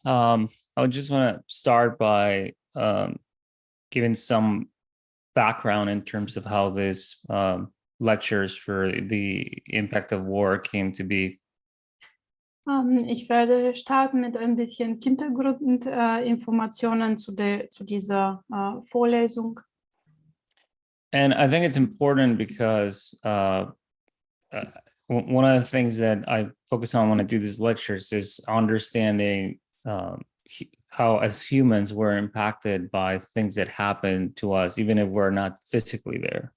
I would just want to start by giving some background in terms of how this lectures for the impact of war came to be. Ich werde starten mit ein bisschen Hintergrundinformationen zu dieser Vorlesung. And I think it's important because one of the things that I focus on when I do these lectures is understanding how as humans we're impacted by things that happen to us, even if we're not physically there.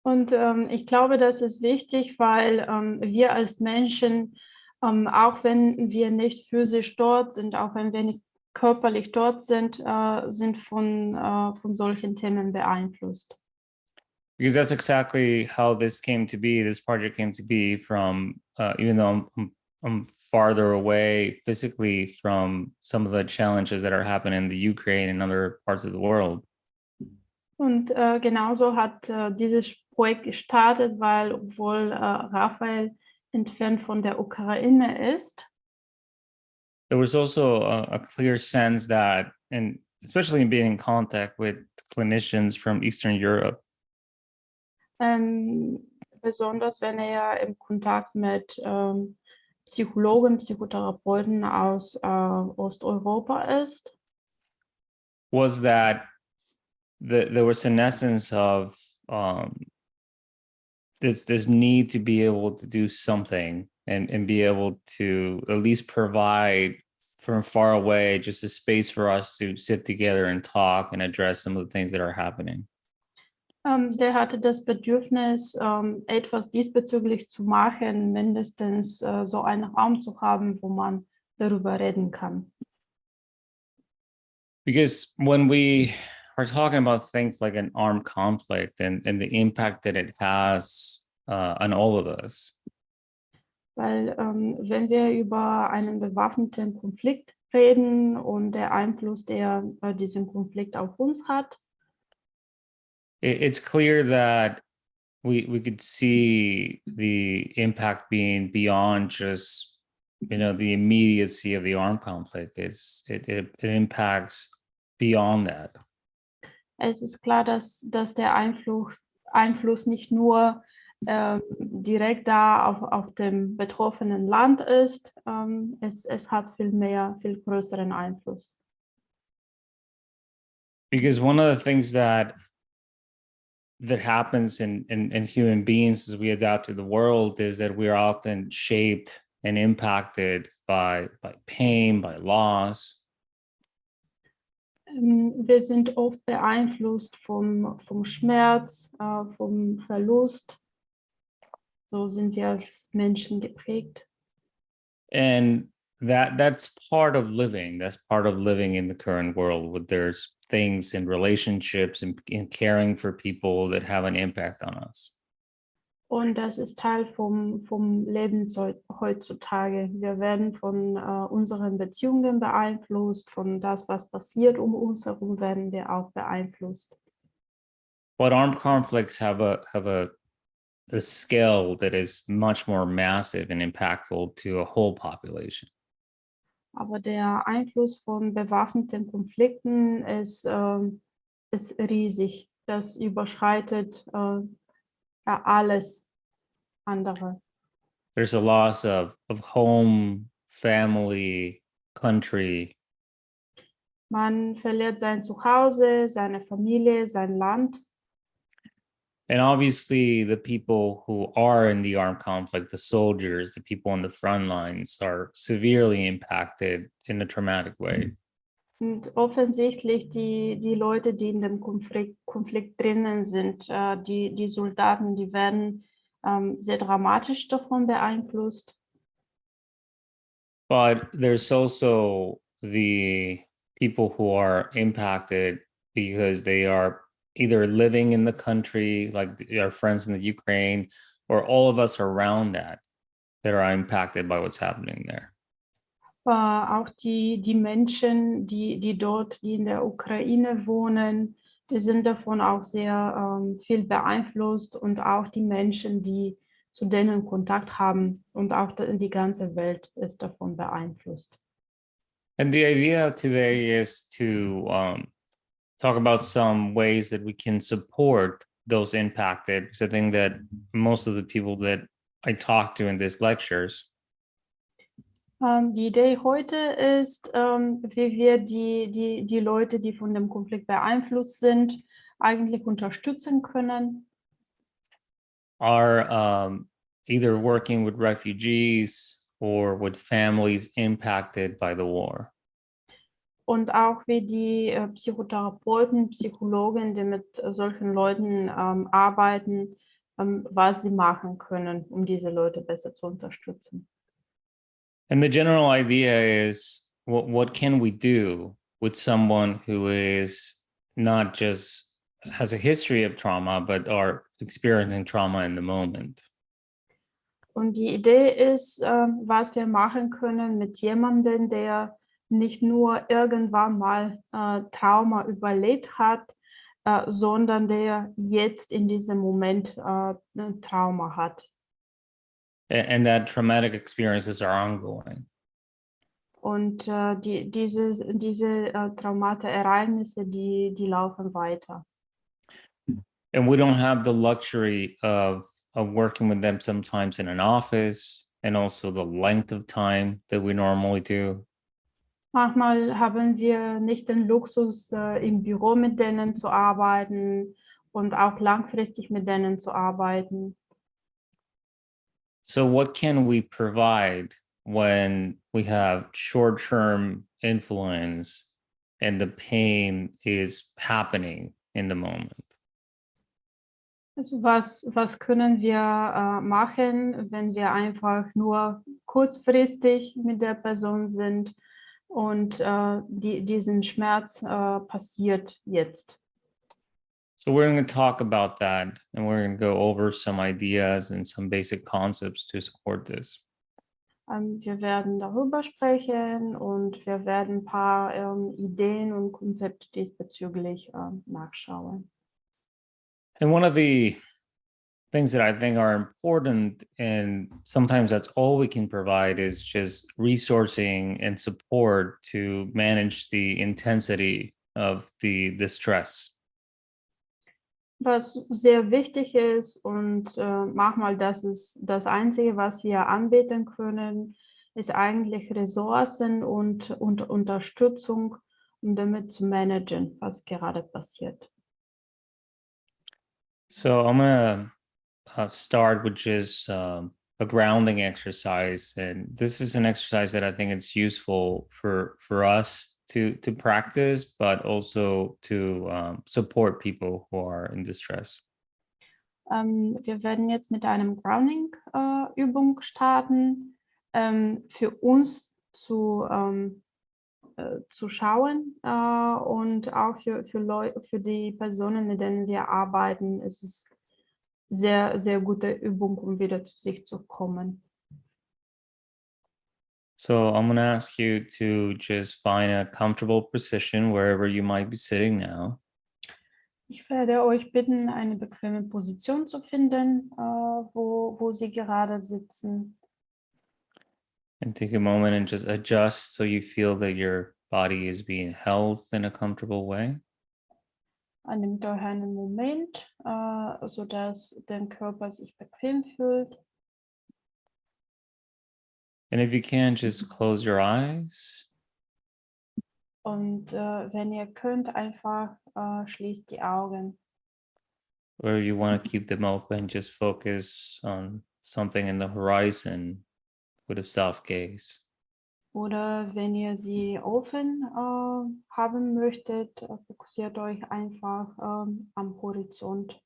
Und ich glaube, das ist wichtig, weil wir als Menschen, auch wenn wir nicht physisch dort sind, auch wenn wir nicht körperlich dort sind, sind von solchen Themen beeinflusst. Because that's exactly how this came to be. This project came to be from, even though I'm farther away physically from some of the challenges that are happening in the Ukraine and other parts of the world. Und genauso hat dieses Projekt gestartet, weil obwohl Raphael entfernt von der Ukraine ist, there was also a clear sense that, and especially in being in contact with clinicians from Eastern Europe, besonders wenn er im Kontakt mit Psychologen, Psychotherapeuten aus Osteuropa ist, was that there was an essence of this need to be able to do something and be able to at least provide from far away just a space for us to sit together and talk and address some of the things that are happening. Der hatte das Bedürfnis, etwas diesbezüglich zu machen, mindestens so einen Raum zu haben, wo man darüber reden kann. Because when we are talking about things like an armed conflict and the impact that it has on all of us. Weil wenn wir über einen bewaffneten Konflikt reden und der Einfluss, der diesen Konflikt auf uns hat, it's clear that we could see the impact being beyond just, the immediacy of the armed conflict. It impacts beyond that. Es ist klar, dass der Einfluss nicht nur direkt da auf dem betroffenen Land ist, es hat viel größeren Einfluss. Because one of the things that happens in human beings as we adapt to the world is that we are often shaped and impacted by pain, by loss. Wir sind oft beeinflusst vom Schmerz, vom Verlust. So sind wir als Menschen geprägt. And that's part of living. That's part of living in the current world, where there's things in relationships and in caring for people that have an impact on us. Und das ist Teil vom Leben heutzutage. Wir werden von unseren Beziehungen beeinflusst, von das, was passiert um uns herum, werden wir auch beeinflusst. But armed conflicts have a scale that is much more massive and impactful to a whole population. Aber der Einfluss von bewaffneten Konflikten ist riesig. Das überschreitet alles andere. There's a loss of home, family, country. Man verliert sein Zuhause, seine Familie, sein Land. And obviously the people who are in the armed conflict, the soldiers, the people on the front lines, are severely impacted in a traumatic way. Und offensichtlich die Leute, die in dem Konflikt drinnen sind, die Soldaten, die werden sehr dramatisch davon beeinflusst. But there's also the people who are impacted because they are either living in the country, like our friends in the Ukraine, or all of us around that are impacted by what's happening there. Auch die Menschen, die in der Ukraine wohnen, die sind davon auch sehr viel beeinflusst, und auch die Menschen, die zu denen Kontakt haben, und auch die ganze Welt ist davon beeinflusst. And the idea today is to talk about some ways that we can support those impacted. Because I think that most of the people that I talk to in these lectures Die Idee heute ist, wie wir die Leute, die von dem Konflikt beeinflusst sind, eigentlich unterstützen können. are either working with refugees or with families impacted by the war. Und auch wie die Psychotherapeuten, Psychologen, die mit solchen Leuten arbeiten, was sie machen können, um diese Leute besser zu unterstützen. And the general idea is what can we do with someone who is not just has a history of trauma, but are experiencing trauma in the moment. Und die Idee ist, was wir machen können mit jemandem, der nicht nur irgendwann mal Trauma überlebt hat, sondern der jetzt in diesem Moment ein Trauma hat. And that traumatic experiences are ongoing. Und diese Traumata, Ereignisse, die laufen weiter. And we don't have the luxury of working with them sometimes in an office and also the length of time that we normally do. Manchmal haben wir nicht den Luxus, im Büro mit denen zu arbeiten und auch langfristig mit denen zu arbeiten. So what can we provide when we have short-term influence and the pain is happening in the moment? Also was können wir machen, wenn wir einfach nur kurzfristig mit der Person sind und diesen Schmerz passiert jetzt? So we're going to talk about that and we're going to go over some ideas and some basic concepts to support this. Wir werden darüber sprechen und wir werden ein paar Ideen und Konzepte diesbezüglich nachschauen. And one of the things that I think are important, and sometimes that's all we can provide, is just resourcing and support to manage the intensity of the stress. Was sehr wichtig ist und manchmal das ist das Einzige, was wir anbieten können, ist eigentlich Ressourcen und Unterstützung, um damit zu managen, was gerade passiert. So I'm going to start with just a grounding exercise, and this is an exercise that I think it's useful for us to practice, but also to support people who are in distress. Wir werden jetzt mit einem Grounding-Übung starten, für uns zu schauen und auch für die Personen, mit denen wir arbeiten, ist es sehr, sehr gute Übung, um wieder zu sich zu kommen. So I'm going to ask you to just find a comfortable position wherever you might be sitting now. Ich werde euch bitten, eine bequeme Position zu finden, wo Sie gerade sitzen. And take a moment and just adjust so you feel that your body is being held in a comfortable way. Nehmt euch einen Moment, sodass der Körper sich bequem fühlt. And if you can, just close your eyes. Und wenn ihr könnt, einfach schließt die Augen. Or if you want to keep them open, just focus on something in the horizon with a soft gaze. Oder wenn ihr sie offen haben möchtet, fokussiert euch einfach am Horizont.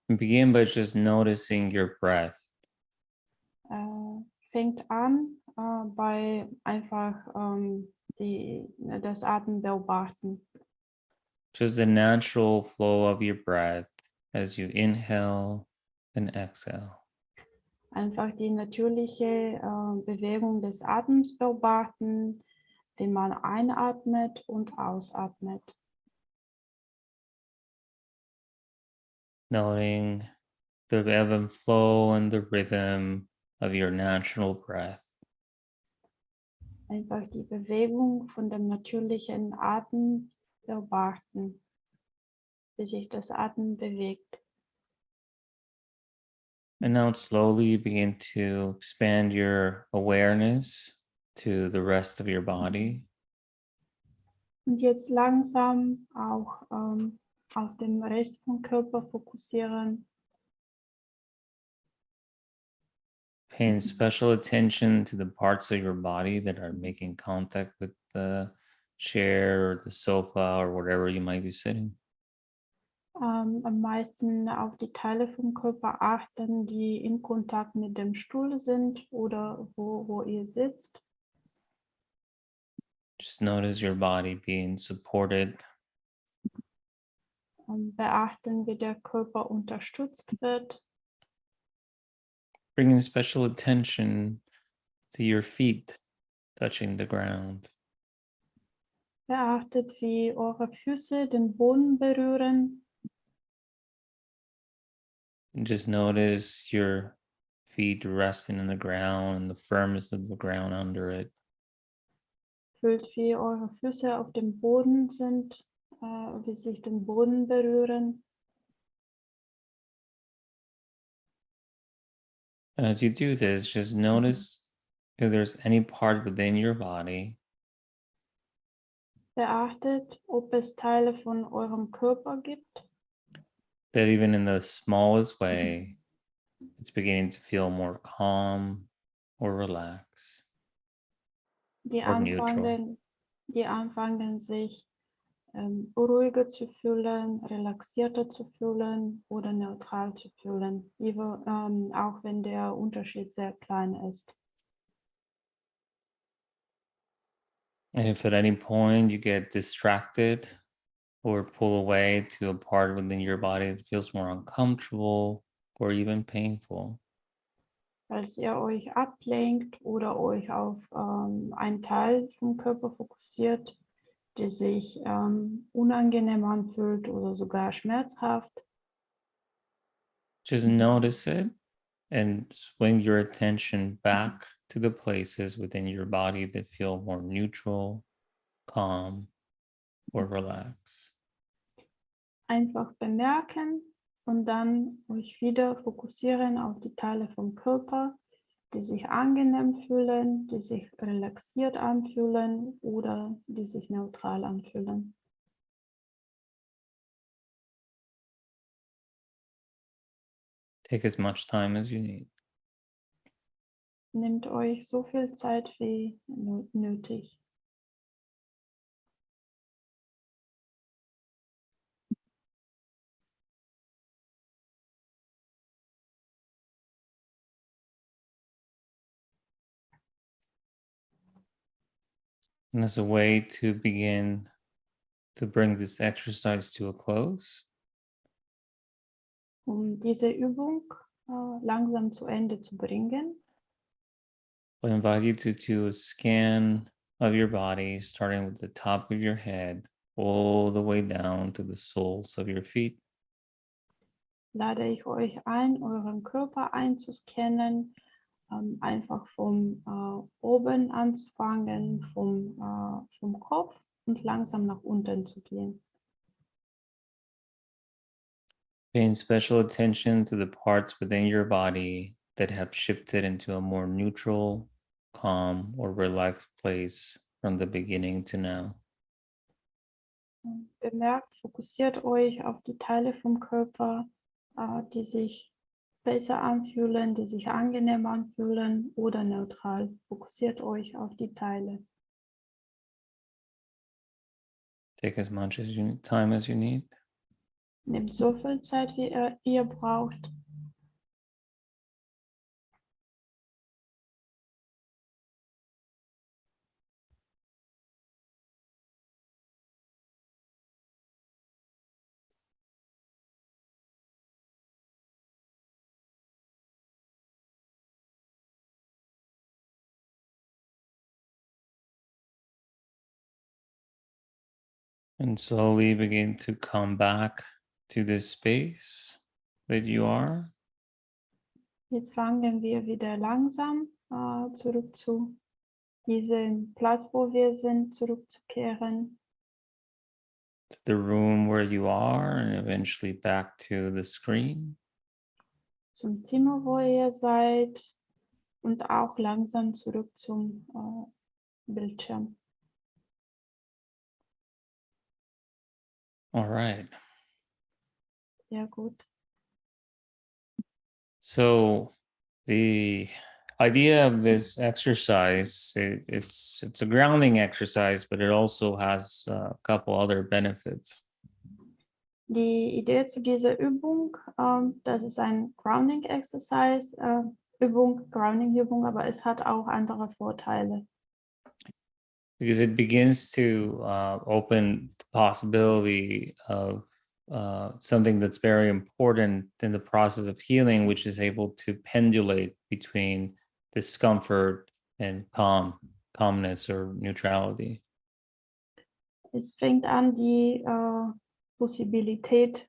And begin by just noticing your breath. Fängt an bei einfach das Atmen beobachten. Just the natural flow of your breath as you inhale and exhale. Einfach die natürliche Bewegung des Atems beobachten, wenn man einatmet und ausatmet. Noting the ebb and flow and the rhythm of your natural breath. Einfach die Bewegung von dem natürlichen Atem beobachten, wie sich das Atem bewegt. And now slowly begin to expand your awareness to the rest of your body. Und jetzt langsam auch auf den Rest vom Körper fokussieren. Paying special attention to the parts of your body that are making contact with the chair or the sofa or whatever you might be sitting. Am meisten auf die Teile vom Körper achten, die in Kontakt mit dem Stuhl sind oder wo ihr sitzt. Just notice your body being supported. Beachten, wie der Körper unterstützt wird. Bringing special attention to your feet touching the ground. Beachtet, wie eure Füße den Boden berühren. And just notice your feet resting on the ground and the firmness of the ground under it. Fühlt, wie eure Füße auf dem Boden sind, wie sich den Boden berühren. And as you do this, just notice if there's any part within your body Beachtet, ob es Teile von eurem Körper gibt, that even in the smallest way, it's beginning to feel more calm or relaxed die or neutral. anfangen, die anfangen sich ruhiger zu fühlen, relaxierter zu fühlen oder neutral zu fühlen, auch wenn der Unterschied sehr klein ist. And if at any point you get distracted or pull away to a part within your body that feels more uncomfortable or even painful, Falls ihr euch ablenkt oder euch auf einen Teil vom Körper fokussiert, der sich unangenehm anfühlt oder sogar schmerzhaft, just notice it and swing your attention back to the places within your body that feel more neutral, calm, or relaxed. einfach bemerken und dann euch wieder fokussieren auf die Teile vom Körper, die sich angenehm fühlen, die sich relaxiert anfühlen oder die sich neutral anfühlen. Take as much time as you need. Nehmt euch so viel Zeit wie nötig. And as a way to begin to bring this exercise to a close, Diese Übung langsam zu Ende zu bringen, I invite you to do a scan of your body, starting with the top of your head, all the way down to the soles of your feet. lade ich euch ein, euren Körper einzuscannen, einfach vom oben anzufangen, vom Kopf und langsam nach unten zu gehen. Paying special attention to the parts within your body that have shifted into a more neutral, calm, or relaxed place from the beginning to now. Bemerkt, fokussiert euch auf die Teile vom Körper, die sich besser anfühlen, die sich angenehm anfühlen oder neutral. Fokussiert euch auf die Teile. Take as much time as you need. Nehmt so viel Zeit, wie ihr braucht. And slowly begin to come back to this space that you are. Jetzt fangen wir wieder langsam zurück zu diesen Platz, wo wir sind, zurückzukehren, to the room where you are, and eventually back to the screen. zum Zimmer, wo ihr seid und auch langsam zurück zum Bildschirm. All right. Ja, gut. So the idea of this exercise, it's a grounding exercise, but it also has a couple other benefits. Die Idee zu dieser Übung, das ist ein Grounding Exercise, Grounding-Übung, aber es hat auch andere Vorteile. Because it begins to open the possibility of something that's very important in the process of healing, which is able to pendulate between discomfort and calmness or neutrality. Es fängt an, die Possibilität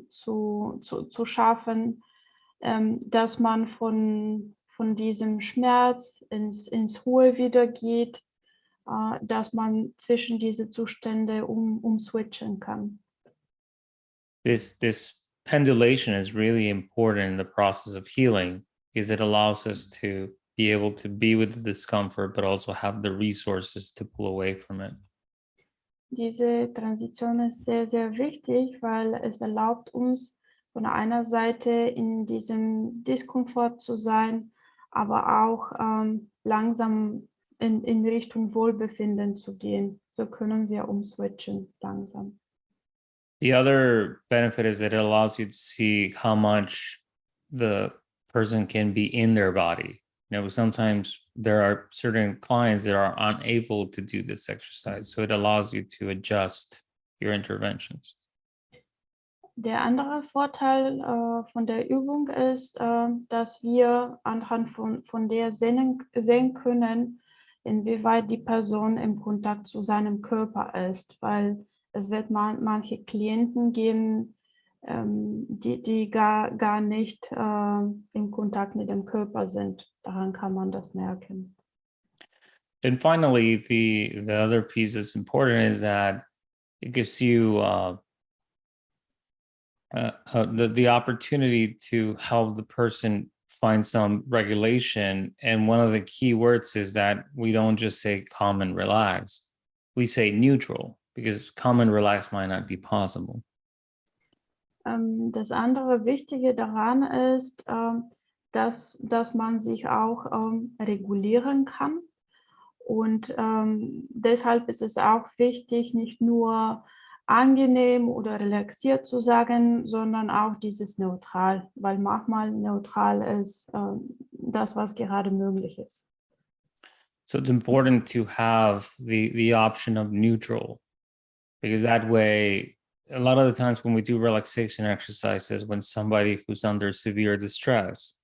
zu schaffen, dass man von diesem Schmerz ins Ruhe wieder geht, dass man zwischen diese Zustände umswitchen kann. This pendulation is really important in the process of healing because it allows us to be able to be with the discomfort, but also have the resources to pull away from it. Diese Transition ist sehr, sehr wichtig, weil es erlaubt uns, von einer Seite in diesem Diskomfort zu sein, aber auch langsam in Richtung Wohlbefinden zu gehen. So können wir umswitchen langsam. The other benefit is that it allows you to see how much the person can be in their body. You know, sometimes there are certain clients that are unable to do this exercise, so it allows you to adjust your interventions. Der andere Vorteil von der Übung ist, dass wir anhand von der sehen können, inwieweit die Person im Kontakt zu seinem Körper ist, weil es wird manche Klienten geben, die gar nicht im Kontakt mit dem Körper sind. Daran kann man das merken. And finally, the other piece that's important is that it gives you the opportunity to help the person find some regulation. And one of the key words is that we don't just say calm and relax, we say neutral, because calm and relax might not be possible. Das andere Wichtige daran ist, dass man sich auch regulieren kann. Und deshalb ist es auch wichtig, nicht nur angenehm oder relaxiert zu sagen, sondern auch dieses neutral, weil manchmal neutral ist das, was gerade möglich ist. So it's important to have the option of neutral, because that way, a lot of the times when we do relaxation exercises, when somebody who's under severe distress,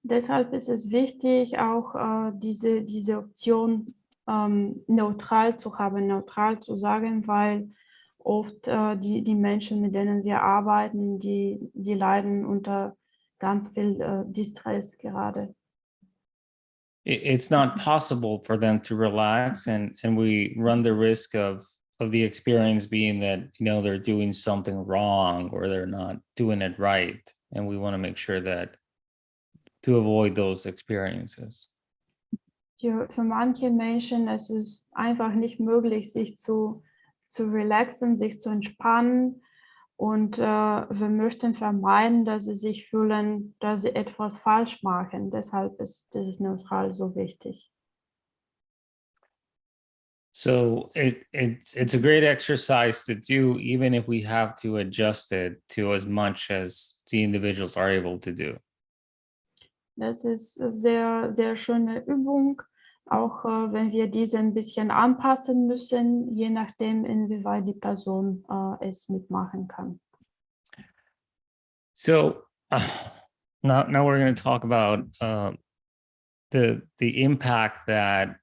Deshalb ist es wichtig, auch diese Option neutral zu haben, neutral zu sagen, weil oft die Menschen, mit denen wir arbeiten, die leiden unter ganz viel Distress gerade. it's not possible for them to relax, and we run the risk of the experience being that, you know, they're doing something wrong or they're not doing it right, and we want to make sure that to avoid those experiences. Für manche Menschen ist es einfach nicht möglich, sich zu relaxen, sich zu entspannen. Und wir möchten vermeiden, dass sie sich fühlen, dass sie etwas falsch machen. Deshalb ist dieses Neutral so wichtig. So it's a great exercise to do, even if we have to adjust it to as much as the individuals are able to do. Das ist eine sehr, sehr schöne Übung, auch wenn wir diese ein bisschen anpassen müssen, je nachdem, inwieweit die Person es mitmachen kann. So now we're going to talk about the impact that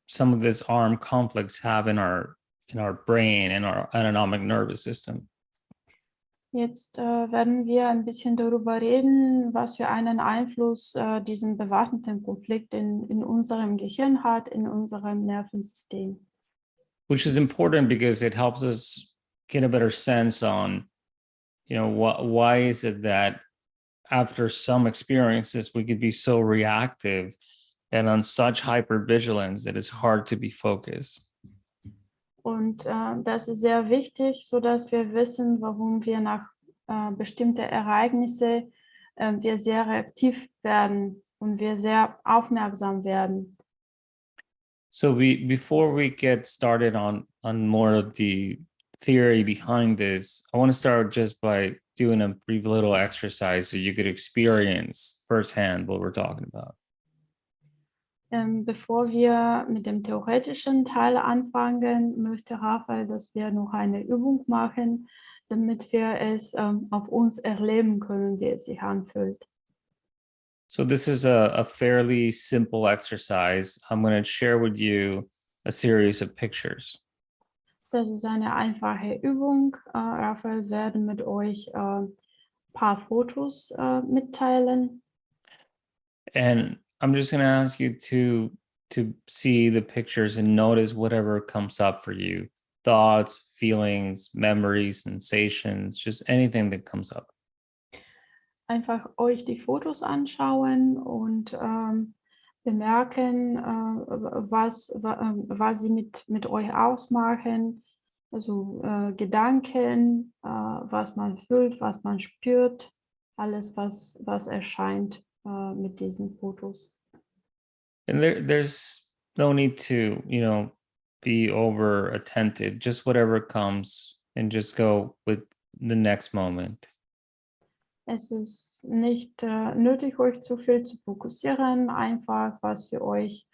some of these armed conflicts have in our brain and our autonomic nervous system. Jetzt werden wir ein bisschen darüber reden, was für einen Einfluss diesen bewaffneten Konflikt in unserem Gehirn hat, in unserem Nervensystem. Which is important because it helps us get a better sense on, why is it that after some experiences we could be so reactive and on such hypervigilance that it's hard to be focused. Und das ist sehr wichtig, sodass wir wissen, warum wir nach bestimmten Ereignissen wir sehr reaktiv werden und wir sehr aufmerksam werden. So before we get started on more of the theory behind this, I want to start just by doing a brief little exercise so you could experience firsthand what we're talking about. Bevor wir mit dem theoretischen Teil anfangen, möchte Raphael, dass wir noch eine Übung machen, damit wir es auf uns erleben können, wie es sich anfühlt. So this is a fairly simple exercise. I'm going to share with you a series of pictures. Das ist eine einfache Übung. Raphael werde mit euch ein paar Fotos mitteilen. And I'm just going to ask you to see the pictures and notice whatever comes up for you. Thoughts, feelings, memories, sensations, just anything that comes up. Einfach euch die Fotos anschauen und bemerken, was sie mit euch ausmachen. Also Gedanken, was man fühlt, was man spürt, alles, was erscheint mit diesen Fotos. And there's no need to, be over attentive. Just whatever comes and just go with the next moment. Es ist nicht nötig, euch zu viel zu fokussieren, einfach was für euch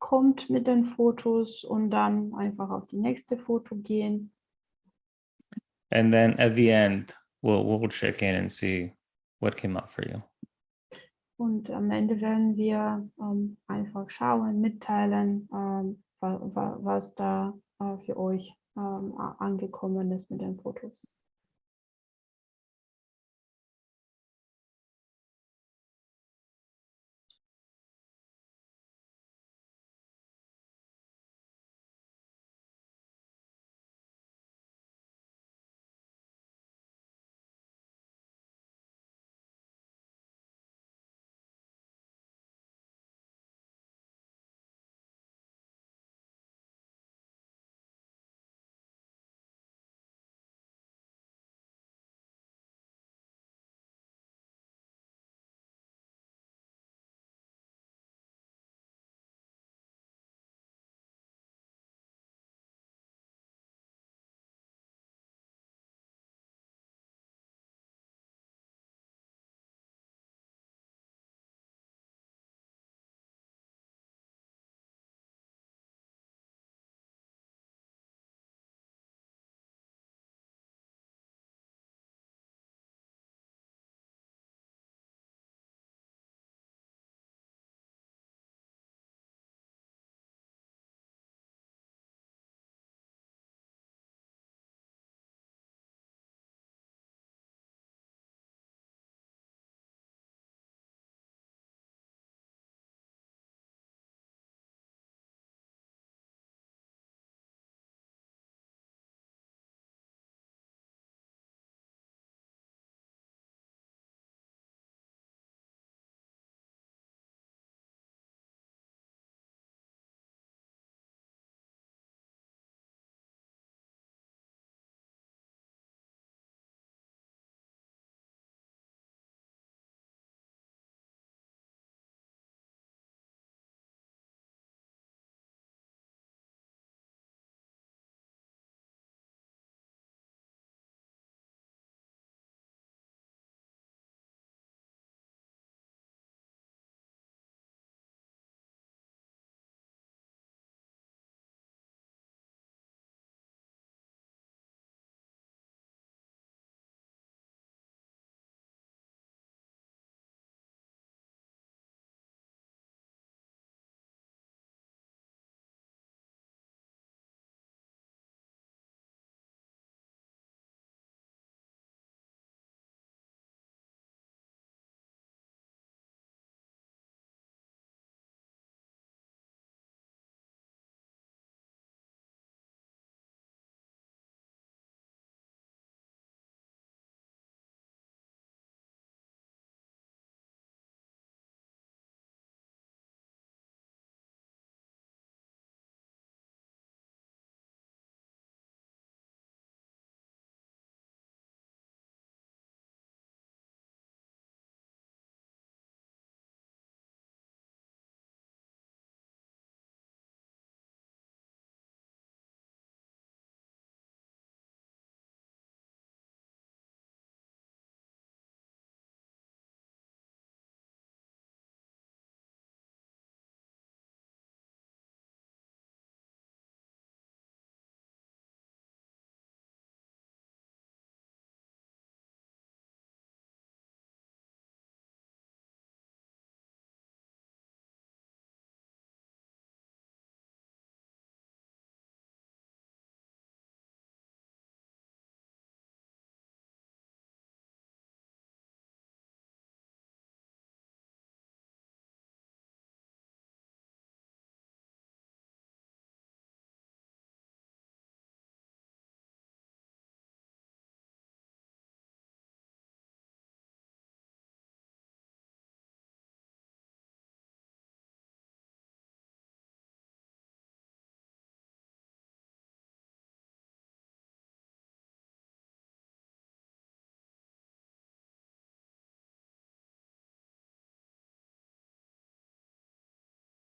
kommt mit den Fotos und dann einfach auf die nächste Foto gehen. And then at the end, we'll check in and see what came up for you. Und am Ende werden wir einfach schauen, mitteilen, was da für euch angekommen ist mit den Fotos.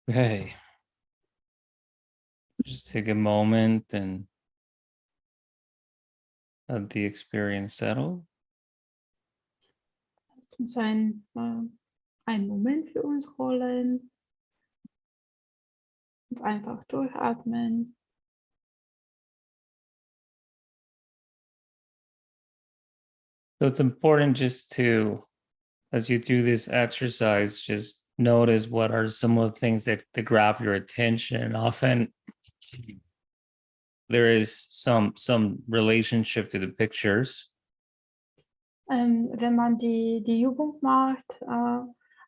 Okay. Just take a moment and let the experience settle. Lasst uns einen Moment für uns rollen und einfach durchatmen. So it's important just to, as you do this exercise, just notice what are some of the things that grab your attention. And often there is some relationship to the pictures. Wenn man die Übung macht,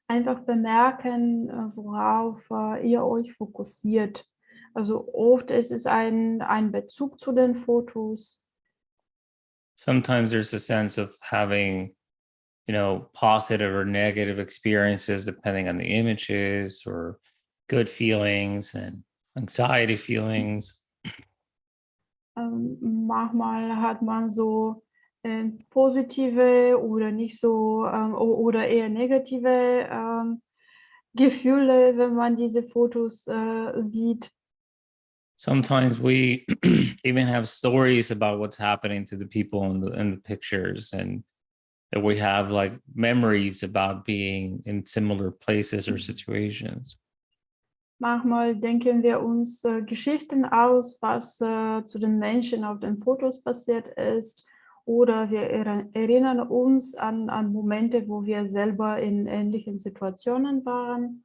einfach bemerken, worauf ihr euch fokussiert. Also oft ist es ein Bezug zu den Fotos. Sometimes there's a sense of having, positive or negative experiences depending on the images, or good feelings and anxiety feelings. Manchmal hat man so positive oder nicht so oder eher negative Gefühle, wenn man diese Fotos sieht. Sometimes we even have stories about what's happening to the people in the pictures, and that we have like memories about being in similar places or situations. Manchmal denken wir uns Geschichten aus, was zu den Menschen auf den Fotos passiert ist, oder wir erinnern uns an Momente, wo wir selber in ähnlichen Situationen waren.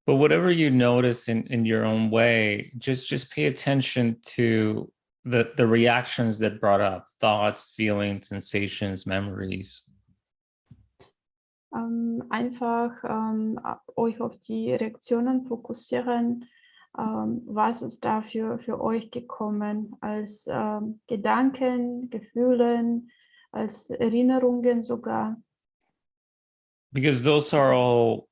But whatever you notice in your own way, just pay attention to the reactions that brought up thoughts, feelings, sensations, memories. Einfach euch auf die Reaktionen fokussieren. Was ist da für euch gekommen als Gedanken, Gefühlen, als Erinnerungen sogar? Because those are all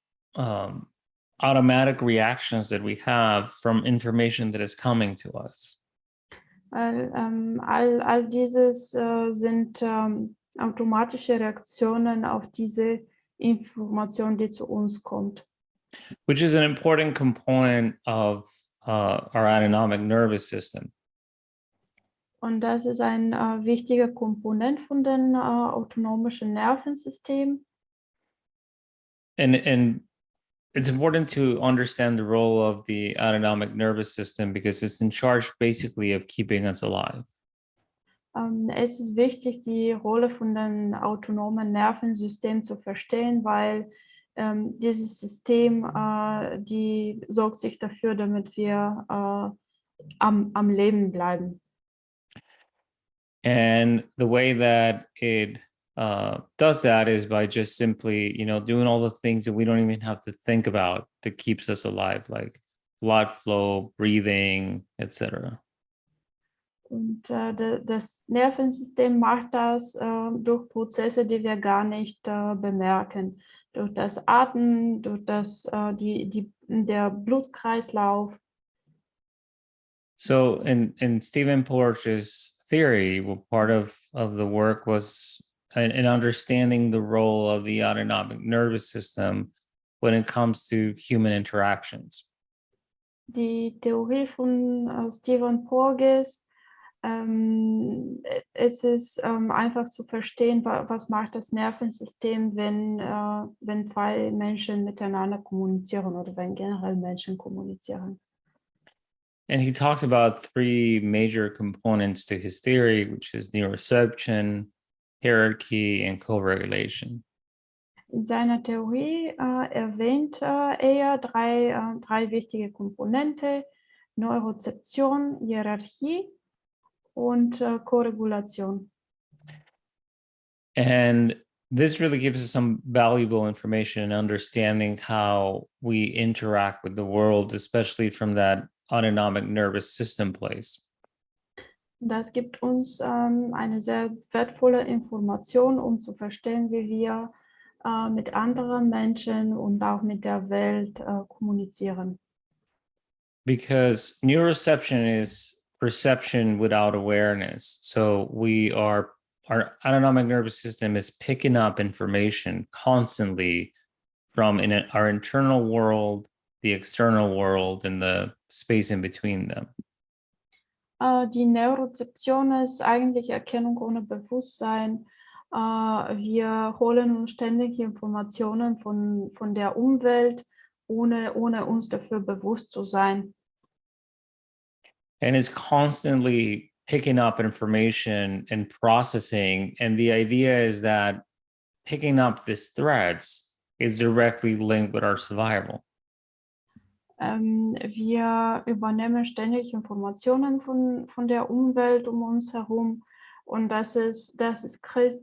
automatic reactions that we have from information that is coming to us. Weil all dieses sind automatische Reaktionen auf diese Information, die zu uns kommt. Which is an important component of our autonomic nervous system. Und das ist ein wichtiger Komponent von dem autonomischen Nervensystem. And it's important to understand the role of the autonomic nervous system because it's in charge basically of keeping us alive. Es ist wichtig, die Rolle von dem autonomen Nervensystem zu verstehen, weil dieses System, die sorgt sich dafür, damit wir am Leben bleiben. And the way that it does that is by just simply, doing all the things that we don't even have to think about that keeps us alive, like blood flow, breathing, etc. Und das Nervensystem macht das durch Prozesse, die wir gar nicht bemerken. Durch das Atmen, durch der Blutkreislauf. So in Stephen Porges' theory, well, part of the work was in understanding the role of the autonomic nervous system when it comes to human interactions. Die Theorie von Stephen Porges, es ist einfach zu verstehen, was macht das Nervensystem, wenn zwei Menschen miteinander kommunizieren oder wenn generell Menschen kommunizieren. And he talks about three major components to his theory, which is neuroception, hierarchy, and co-regulation. In seiner Theorie erwähnt er drei wichtige Komponente: Neurozeption, Hierarchie und Koregulation. And this really gives us some valuable information in understanding how we interact with the world, especially from that autonomic nervous system place. Das gibt uns eine sehr wertvolle Information, um zu verstehen, wie wir mit anderen Menschen und auch mit der Welt kommunizieren. Because neuroception is perception without awareness. So our autonomic nervous system is picking up information constantly from our internal world, the external world and the space in between them. Die Neurozeption ist eigentlich Erkennung ohne Bewusstsein. Wir holen uns ständig Informationen von der Umwelt, ohne uns dafür bewusst zu sein. And it's constantly picking up information and processing. And the idea is that picking up these threads is directly linked with our survival. Wir übernehmen ständig Informationen von der Umwelt um uns herum. Und das ist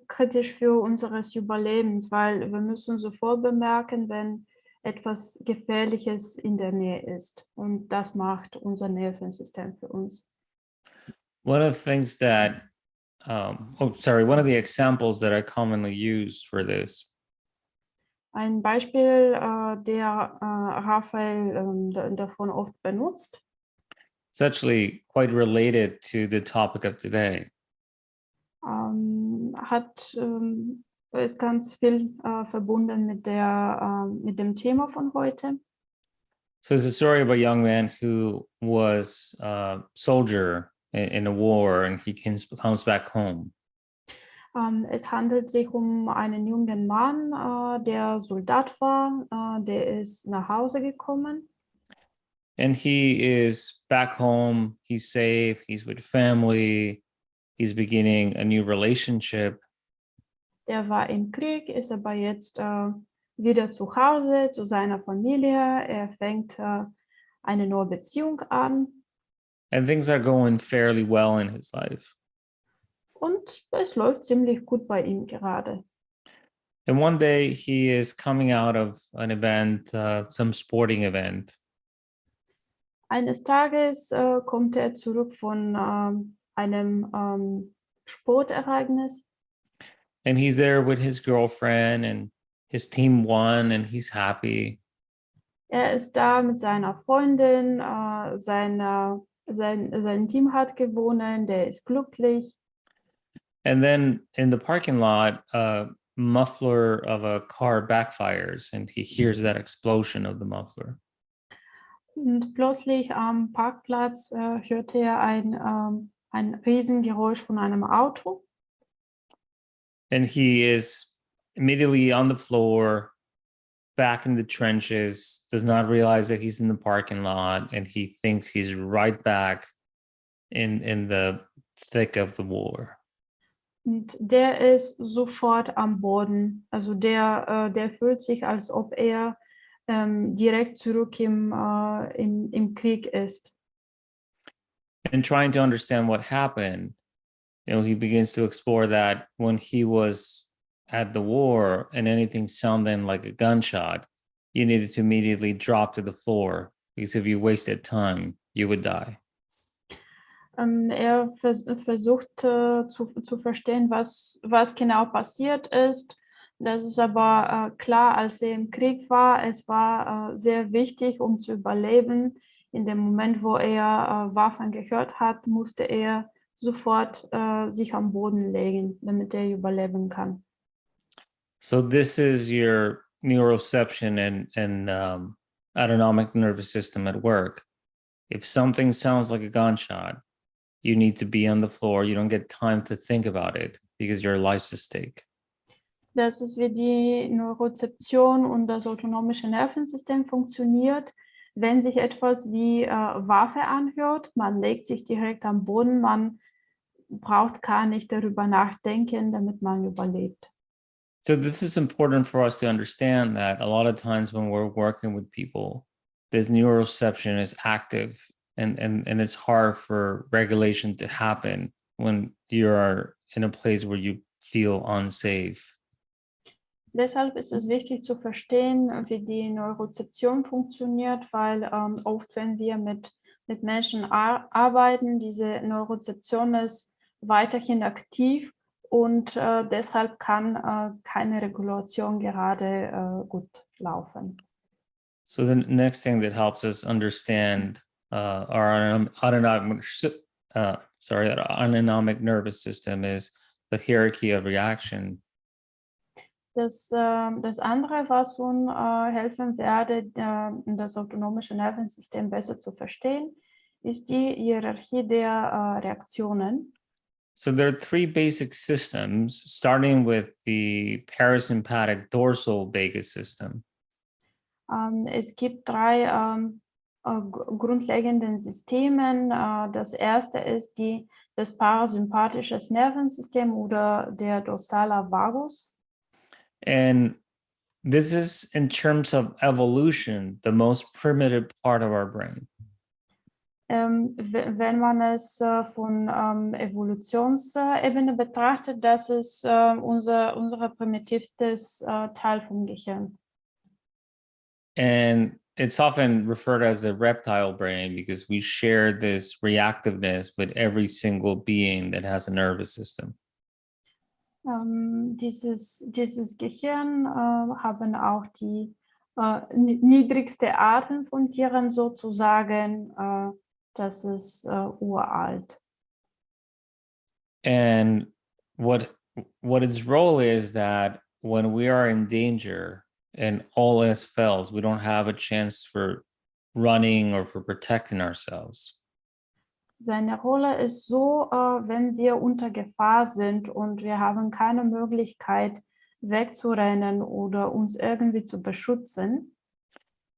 kritisch für unseres Überlebens, weil wir müssen sofort bemerken, wenn etwas Gefährliches in der Nähe ist. Und das macht unser Nervensystem für uns. One of the things that, one of the examples that I commonly use for this Ein Beispiel, der Raphael davon oft benutzt, is actually quite related to the topic of today. ist ganz viel verbunden mit dem Thema von heute. So it's a story of a young man who was a soldier in a war, and he comes back home. Es handelt sich um einen jungen Mann, der Soldat war, der ist nach Hause gekommen. And he is back home, he's safe, he's with family, he's beginning a new relationship. Der war im Krieg, ist aber jetzt wieder zu Hause, zu seiner Familie. Er fängt eine neue Beziehung an. And things are going fairly well in his life. Und es läuft ziemlich gut bei ihm gerade. And one day he is coming out of an event, some sporting event. Eines Tages kommt er zurück von einem Sportereignis. And he's there with his girlfriend, and his team won, and he's happy. Er ist da mit seiner Freundin, sein Team hat gewonnen, der ist glücklich. And then in the parking lot, a muffler of a car backfires, and he hears that explosion of the muffler. Und plötzlich am Parkplatz hörte er ein Riesengeräusch von einem Auto. And he is immediately on the floor, back in the trenches, does not realize that he's in the parking lot, and he thinks he's right back in the thick of the war. Und der ist sofort am Boden. Also der fühlt sich, als ob er direkt zurück im Krieg ist. And trying to understand what happened, he begins to explore that when he was at the war and anything sounding like a gunshot, you needed to immediately drop to the floor, because if you wasted time, you would die. Er versucht zu verstehen, was genau passiert ist. Das ist aber klar, als er im Krieg war. Es war sehr wichtig, um zu überleben. In dem Moment, wo er Waffen gehört hat, musste er sofort sich am Boden legen, damit er überleben kann. So this is your neuroception and autonomic nervous system at work. If something sounds like a gunshot, you need to be on the floor. You don't get time to think about it because your life's at stake. Das ist, wie die Neurozeption und das autonomische Nervensystem funktioniert. Wenn sich etwas wie Waffe anhört, man legt sich direkt am Boden, man braucht gar nicht darüber nachdenken, damit man überlebt. So this is important for us to understand that a lot of times when we're working with people, this neuroception is active, and it's hard for regulation to happen when you are in a place where you feel unsafe. Deshalb ist es wichtig zu verstehen, wie die Neurozeption funktioniert, weil oft, wenn wir mit Menschen arbeiten, diese Neurozeption ist weiterhin aktiv und deshalb kann keine Regulation gerade gut laufen. So the next thing that helps us understand our autonomic nervous system is the hierarchy of reaction. Das andere, was uns helfen werde, das autonomische Nervensystem besser zu verstehen, ist die Hierarchie der Reaktionen. So there are three basic systems, starting with the parasympathetic dorsal vagus system. Es gibt drei grundlegende Systeme. Das erste ist das parasympathische Nervensystem oder der Dorsala Vagus. And this is, in terms of evolution, the most primitive part of our brain. Wenn man es von Evolutionsebene betrachtet, das ist unser primitivstes Teil vom Gehirn. And it's often referred as the reptile brain because we share this reactiveness with every single being that has a nervous system. Dieses Gehirn haben auch die niedrigste Arten von Tieren sozusagen. Das ist uralt. And what its role is that when we are in danger and all else fails, we don't have a chance for running or for protecting ourselves. Seine Rolle ist so, wenn wir unter Gefahr sind und wir haben keine Möglichkeit wegzurennen oder uns irgendwie zu beschützen.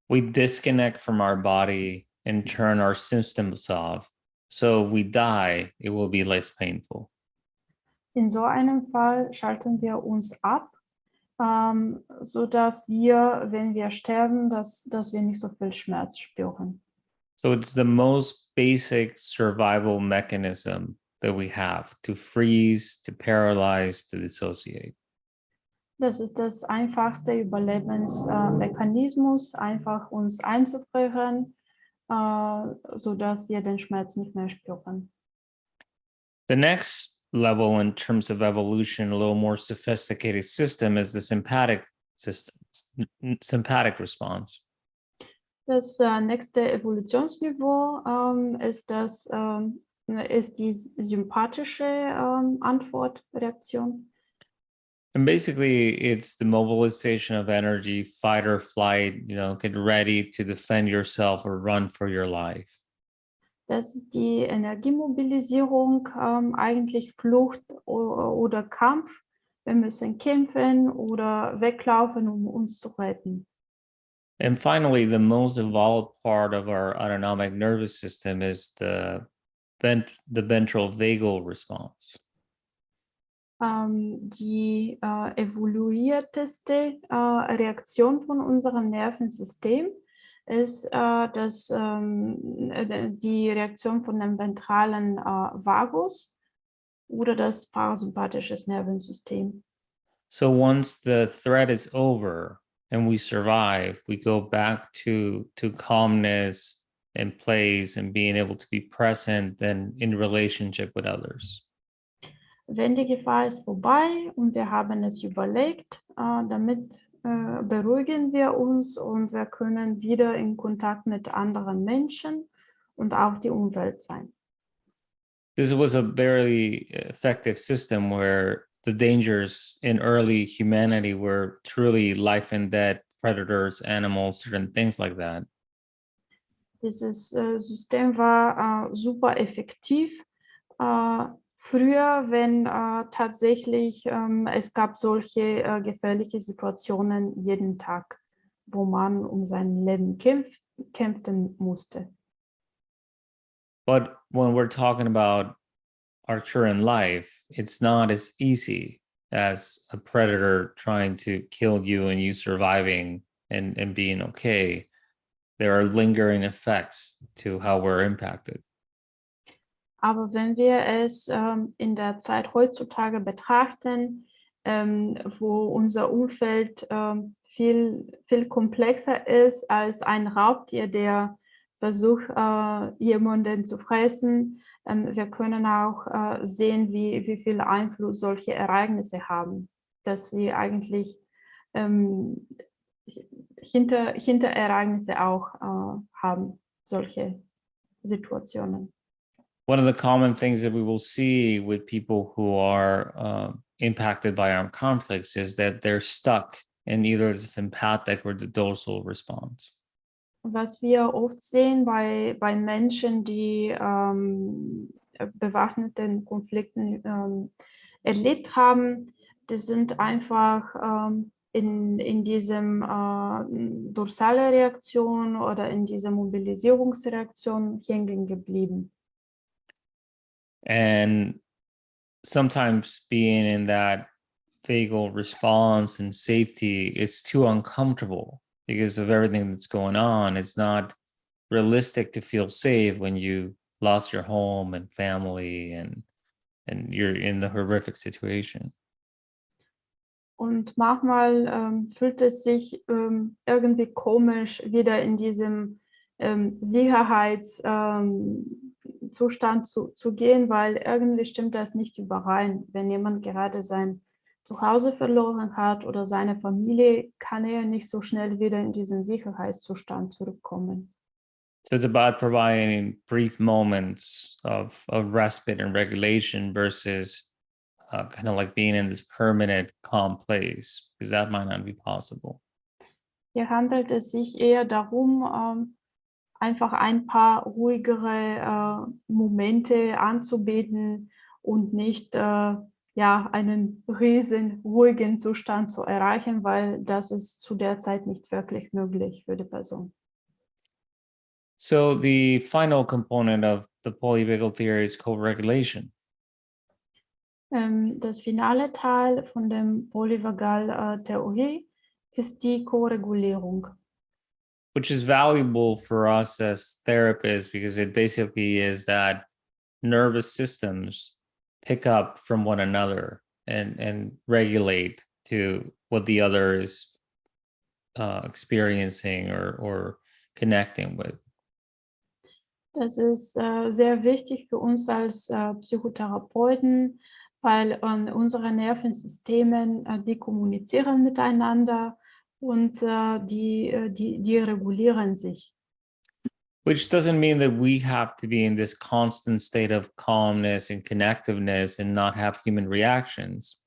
We disconnect from our body and turn our systems off. So if we die, it will be less painful. In so einem Fall schalten wir uns ab, sodass wir, wenn wir sterben, dass wir nicht so viel Schmerz spüren. So it's the most basic survival mechanism that we have, to freeze, to paralyze, to dissociate. Das ist das einfachste Überlebensmechanismus, einfach uns einzufrieren, sodass wir den Schmerz nicht mehr spüren. The next level in terms of evolution, a little more sophisticated system, is the sympathetic system, sympathetic response. Das nächste Evolutionsniveau ist die sympathische Antwortreaktion. And basically, it's the mobilization of energy, fight or flight, get ready to defend yourself or run for your life. Das ist die Energiemobilisierung, eigentlich Flucht oder Kampf. Wir müssen kämpfen oder weglaufen, um uns zu retten. And finally, the most evolved part of our autonomic nervous system is the ventral vagal response. Die evoluierteste Reaktion von unserem Nervensystem ist die Reaktion von dem ventralen Vagus oder das parasympathische Nervensystem. So once the threat is over and we survive, we go back to calmness and place and being able to be present and in relationship with others. Wenn die Gefahr ist vorbei und wir haben es überlegt, damit beruhigen wir uns und wir können wieder in Kontakt mit anderen Menschen und auch die Umwelt sein. This was a very effective system where the dangers in early humanity were truly life and death, predators, animals, certain things like that. Dieses System war super effektiv. Früher, wenn tatsächlich es gab solche gefährliche Situationen jeden Tag, wo man um sein Leben kämpfen musste. But when we're talking about our current life, it's not as easy as a predator trying to kill you and you surviving and being okay. There are lingering effects to how we're impacted. Aber wenn wir es in der Zeit heutzutage betrachten, wo unser Umfeld viel komplexer ist als ein Raubtier, der versucht, jemanden zu fressen, wir können auch sehen, wie viel Einfluss solche Ereignisse haben, dass sie eigentlich Hinterereignisse auch haben, solche Situationen. One of the common things that we will see with people who are impacted by armed conflicts is that they're stuck in either the sympathetic or the dorsal response. Was wir oft sehen bei Menschen, die bewaffneten Konflikten erlebt haben, die sind einfach in diesem dorsale Reaktion oder in dieser Mobilisierungsreaktion hängen geblieben. And sometimes being in that vagal response and safety, it's too uncomfortable because of everything that's going on. It's not realistic to feel safe when you lost your home and family and you're in the horrific situation. Und manchmal fühlt es sich irgendwie komisch, wieder in diesem Sicherheitszustand zu gehen, weil irgendwie stimmt das nicht überein. Wenn jemand gerade sein Zuhause verloren hat oder seine Familie, kann er nicht so schnell wieder in diesen Sicherheitszustand zurückkommen. So it's about providing brief moments of respite and regulation versus kind of like being in this permanent calm place, because that might not be possible. Hier handelt es sich eher darum, einfach ein paar ruhigere Momente anzubieten und nicht ja, einen riesen ruhigen Zustand zu erreichen, weil das ist zu der Zeit nicht wirklich möglich für die Person. So the final component of the polyvagal theory is co-regulation. Das finale Teil von dem Polyvagal-Theorie ist die Koregulierung. Which is valuable for us as therapists because it basically is that nervous systems pick up from one another and regulate to what the other is experiencing or connecting with. Das ist sehr wichtig für uns als Psychotherapeuten, weil unsere Nervensysteme, die kommunizieren miteinander und die regulieren sich. Which doesn't mean that we have to be in this constant state of calmness and connectiveness and not have human reactions.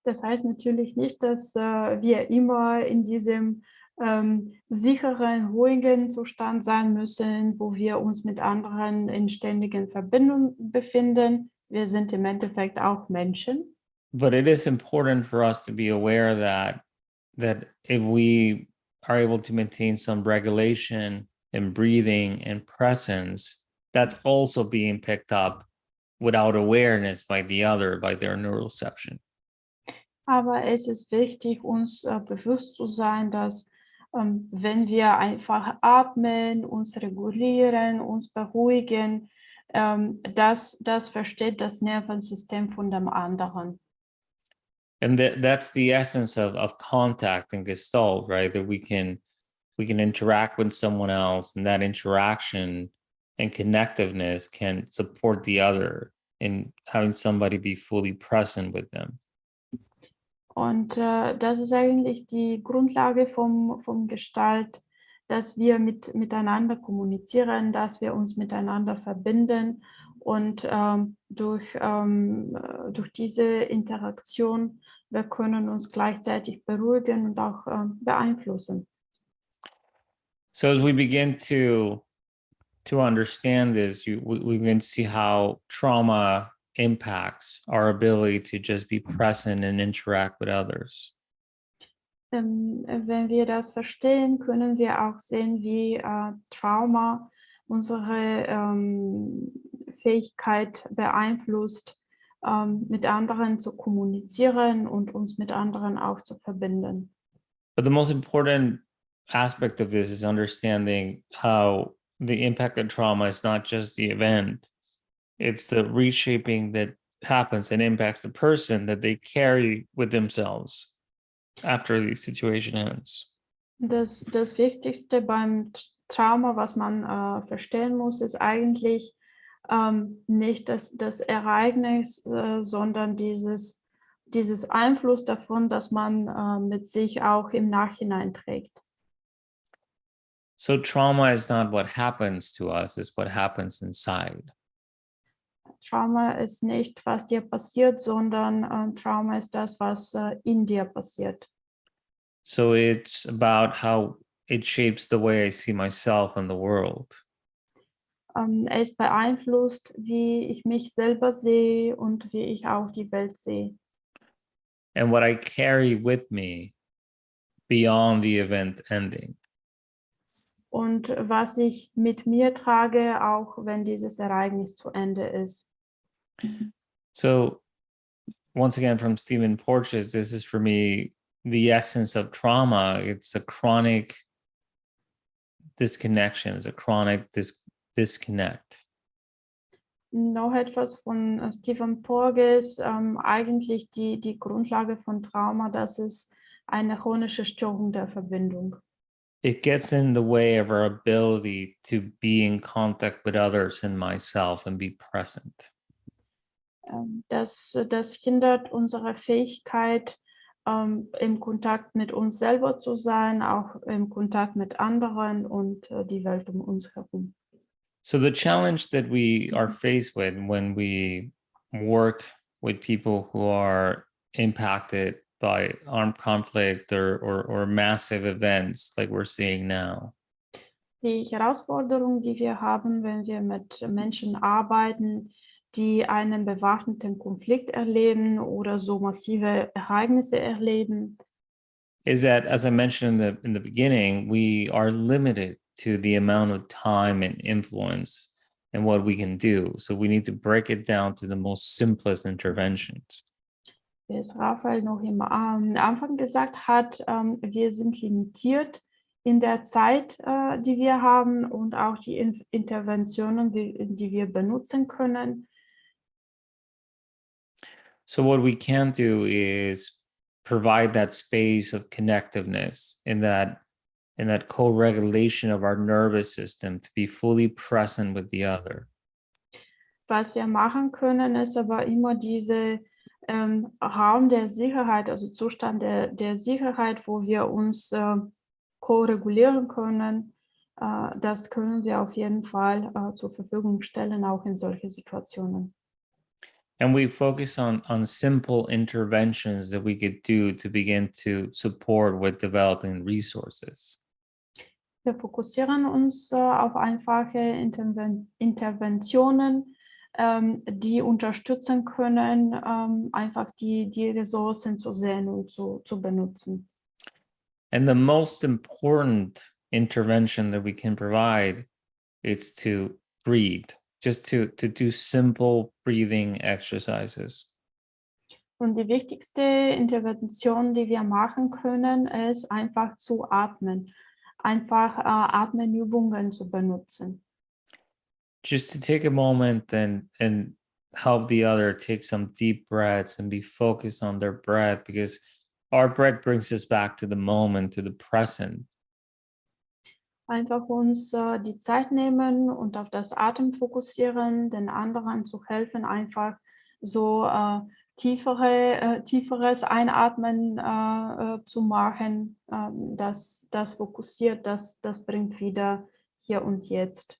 Das heißt natürlich nicht, dass wir immer in diesem sicheren, ruhigen Zustand sein müssen, wo wir uns mit anderen in ständigen Verbindung befinden. Wir sind im Endeffekt auch Menschen. But it is important for us to be aware that if we are able to maintain some regulation and breathing and presence, that's also being picked up without awareness by the other, by their neuroception. Aber es ist wichtig, uns bewusst zu sein, dass wenn wir einfach atmen, uns regulieren, uns beruhigen, das versteht das Nervensystem von dem anderen. And that's the essence of contact and Gestalt, right? That we can interact with someone else, and that interaction and connectiveness can support the other in having somebody be fully present with them. Und das ist eigentlich die Grundlage vom Gestalt, dass wir miteinander kommunizieren, dass wir uns miteinander verbinden und durch diese Interaktion, wir können uns gleichzeitig beruhigen und auch beeinflussen. So as we begin to understand this, we begin to see how trauma impacts our ability to just be present and interact with others. Wenn wir das verstehen, können wir auch sehen, wie Trauma unsere Fähigkeit beeinflusst, mit anderen zu kommunizieren und uns mit anderen auch zu verbinden. But the most important aspect of this is understanding how the impact of trauma is not just the event, it's the reshaping that happens and impacts the person that they carry with themselves after the situation ends. Das Wichtigste beim Trauma, was man verstehen muss, ist eigentlich nicht das Ereignis, sondern dieses Einfluss davon, dass man mit sich auch im Nachhinein trägt. So trauma is not what happens to us, it's what happens inside. Trauma ist nicht, was dir passiert, sondern Trauma ist das, was in dir passiert. So it's about how it shapes the way I see myself and the world. Es beeinflusst, wie ich mich selber sehe und wie ich auch die Welt sehe. And what I carry with me beyond the event ending. Und was ich mit mir trage, auch wenn dieses Ereignis zu Ende ist. So, once again, from Stephen Porges, this is for me the essence of trauma. It's a chronic disconnection, it's a chronic disconnect. Noch etwas von Stephen Porges, eigentlich die Grundlage von Trauma, das ist eine chronische Störung der Verbindung. It gets in the way of our ability to be in contact with others and myself and be present. Das hindert unsere Fähigkeit, im Kontakt mit uns selber zu sein, auch im Kontakt mit anderen und die Welt um uns herum. So, the challenge that we are faced with when we work with people who are impacted by armed conflict or massive events like we're seeing now, Die Herausforderung, die wir haben, wenn wir mit Menschen arbeiten, die einen bewaffneten Konflikt erleben oder so massive Ereignisse erleben, is that, as I mentioned in the beginning, we are limited to the amount of time and influence and what we can do. So we need to break it down to the most simplest interventions. wie es Raphael noch am Anfang gesagt hat, wir sind limitiert in der Zeit, die wir haben und auch die Interventionen, die wir benutzen können. So what we can do is provide that space of connectiveness in that co-regulation of our nervous system to be fully present with the other. Was wir machen können, ist aber immer diese Raum der Sicherheit, also Zustand der Sicherheit, wo wir uns ko-regulieren können. Das können wir auf jeden Fall zur Verfügung stellen, auch in solche Situationen. And we focus on simple interventions that we could do to begin to support with developing resources. Wir fokussieren uns auf einfache Interventionen, die unterstützen können, einfach die Ressourcen zu sehen und zu benutzen. And the most important intervention that we can provide is to breathe, just to do simple breathing exercises. Und die wichtigste Intervention, die wir machen können, ist einfach zu atmen, einfach Atmenübungen zu benutzen. Just to take a moment and help the other take some deep breaths and be focused on their breath, because our breath brings us back to the moment, to the present. Einfach uns die Zeit nehmen und auf das Atem fokussieren, den anderen zu helfen, einfach so tieferes Einatmen zu machen. Das fokussiert, das bringt wieder hier und jetzt.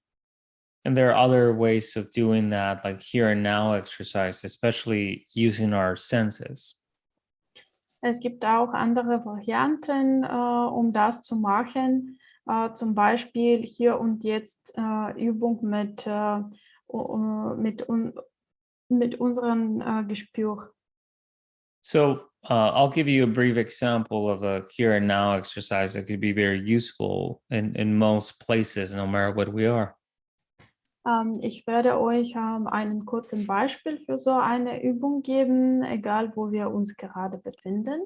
And there are other ways of doing that, like here and now exercise, especially using our senses. Es gibt auch andere Varianten, um das zu machen. Zum Beispiel hier und jetzt Übung mit unserem Gespür. So I'll give you a brief example of a here and now exercise that could be very useful in most places, no matter what we are. Ich werde euch einen kurzen Beispiel für so eine Übung geben, egal wo wir uns gerade befinden.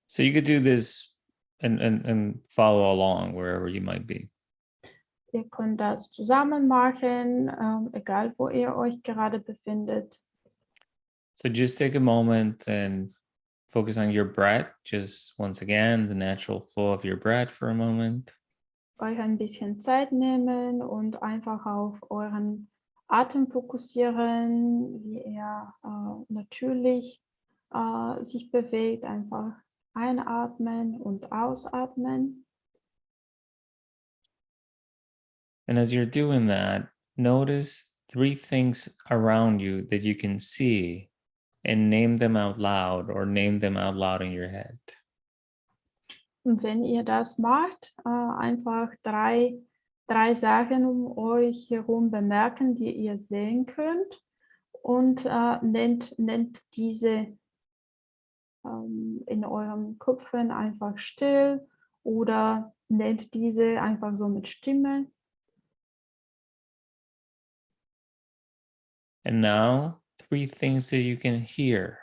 So you could do this and follow along wherever you might be. Ihr könnt das zusammen machen, egal wo ihr euch gerade befindet. So just take a moment and focus on your breath. Just once again, the natural flow of your breath for a moment. Euch ein bisschen Zeit nehmen und einfach auf euren Atem fokussieren, wie er natürlich sich bewegt. Einfach einatmen und ausatmen. And as you're doing that, notice 3 things around you that you can see and name them out loud or name them out loud in your head. Und wenn ihr das macht, einfach drei Sachen um euch herum bemerken, die ihr sehen könnt und nennt diese in eurem Köpfen einfach still oder nennt diese einfach so mit Stimme. And now, 3 things that you can hear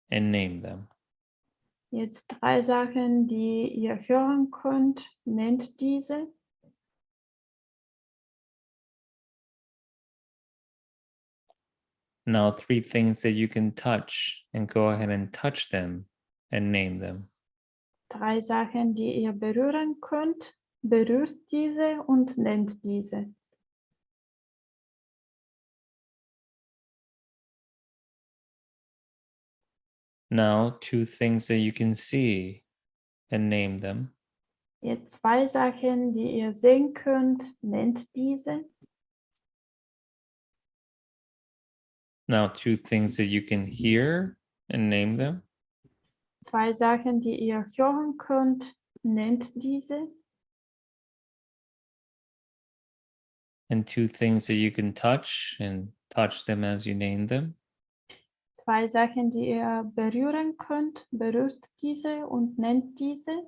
and name them. Jetzt 3 Sachen, die ihr hören könnt, nennt diese. Now, 3 things that you can touch and go ahead and touch them and name them. 3 Sachen, die ihr berühren könnt, berührt diese und nennt diese. Now, 2 things that you can see and name them. Jetzt 2 Sachen, die ihr sehen könnt, nennt diese. Now, 2 things that you can hear and name them. 2 Sachen, die ihr hören könnt, nennt diese. And 2 things that you can touch and touch them as you name them. 2 Sachen, die ihr berühren könnt, berührt diese und nennt diese.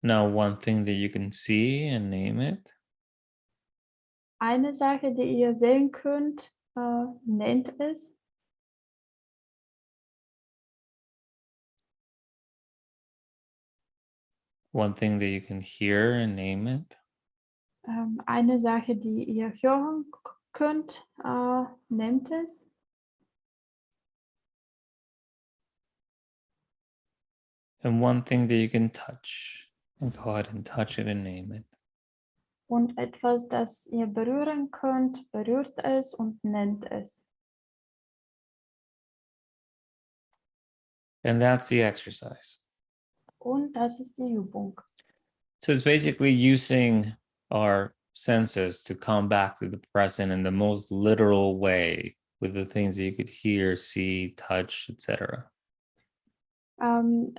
Now, 1 thing that you can see and name it. Eine Sache, die ihr sehen könnt, nennt es. One thing that you can hear and name it. Eine Sache, die ihr hören könnt, nennt es. And 1 thing that you can touch. And go ahead and touch it and name it. Und etwas, das ihr berühren könnt, berührt es und nennt es. And that's the exercise. Und das ist die Übung. So it's basically using our senses to come back to the present in the most literal way with the things that you could hear, see, touch, etc.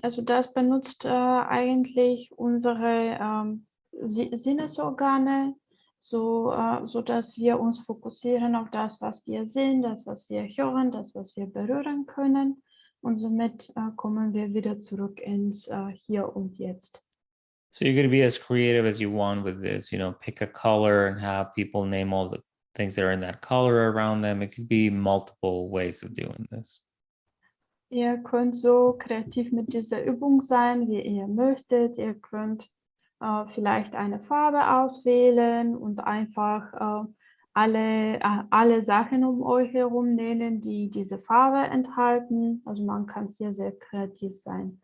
Also das benutzt eigentlich unsere Sinnesorgane, so dass wir uns fokussieren auf das, was wir sehen, das, was wir hören, das, was wir berühren können. Und somit kommen wir wieder zurück ins Hier und Jetzt. So you're going to be as creative as you want with this, pick a color and have people name all the things that are in that color around them. It could be multiple ways of doing this. Ihr könnt so kreativ mit dieser Übung sein, wie ihr möchtet. Ihr könnt vielleicht eine Farbe auswählen und einfach alle Sachen um euch herum nennen, die diese Farbe enthalten. Also man kann hier sehr kreativ sein.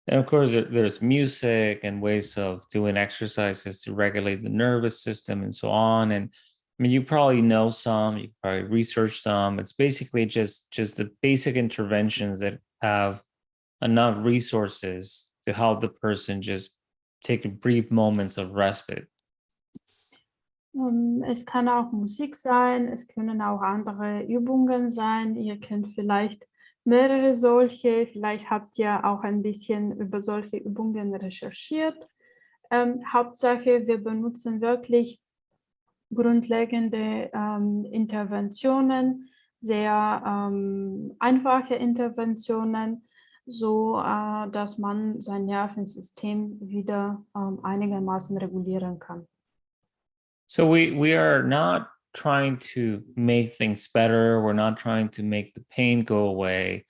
And of course, there's music and ways of doing exercises to regulate the nervous system and so on. And I mean, you probably know some, you probably research some. It's basically just the basic interventions that have enough resources to help the person just take brief moments of respite. Es kann auch Musik sein, es können auch andere Übungen sein. Ihr kennt vielleicht mehrere solche, vielleicht habt ihr auch ein bisschen über solche Übungen recherchiert. Hauptsache, wir benutzen wirklich grundlegende Interventionen, sehr einfache Interventionen, so dass man sein Nervensystem wieder einigermaßen regulieren kann. So we are not trying to make things better. We're not trying to make the pain go away.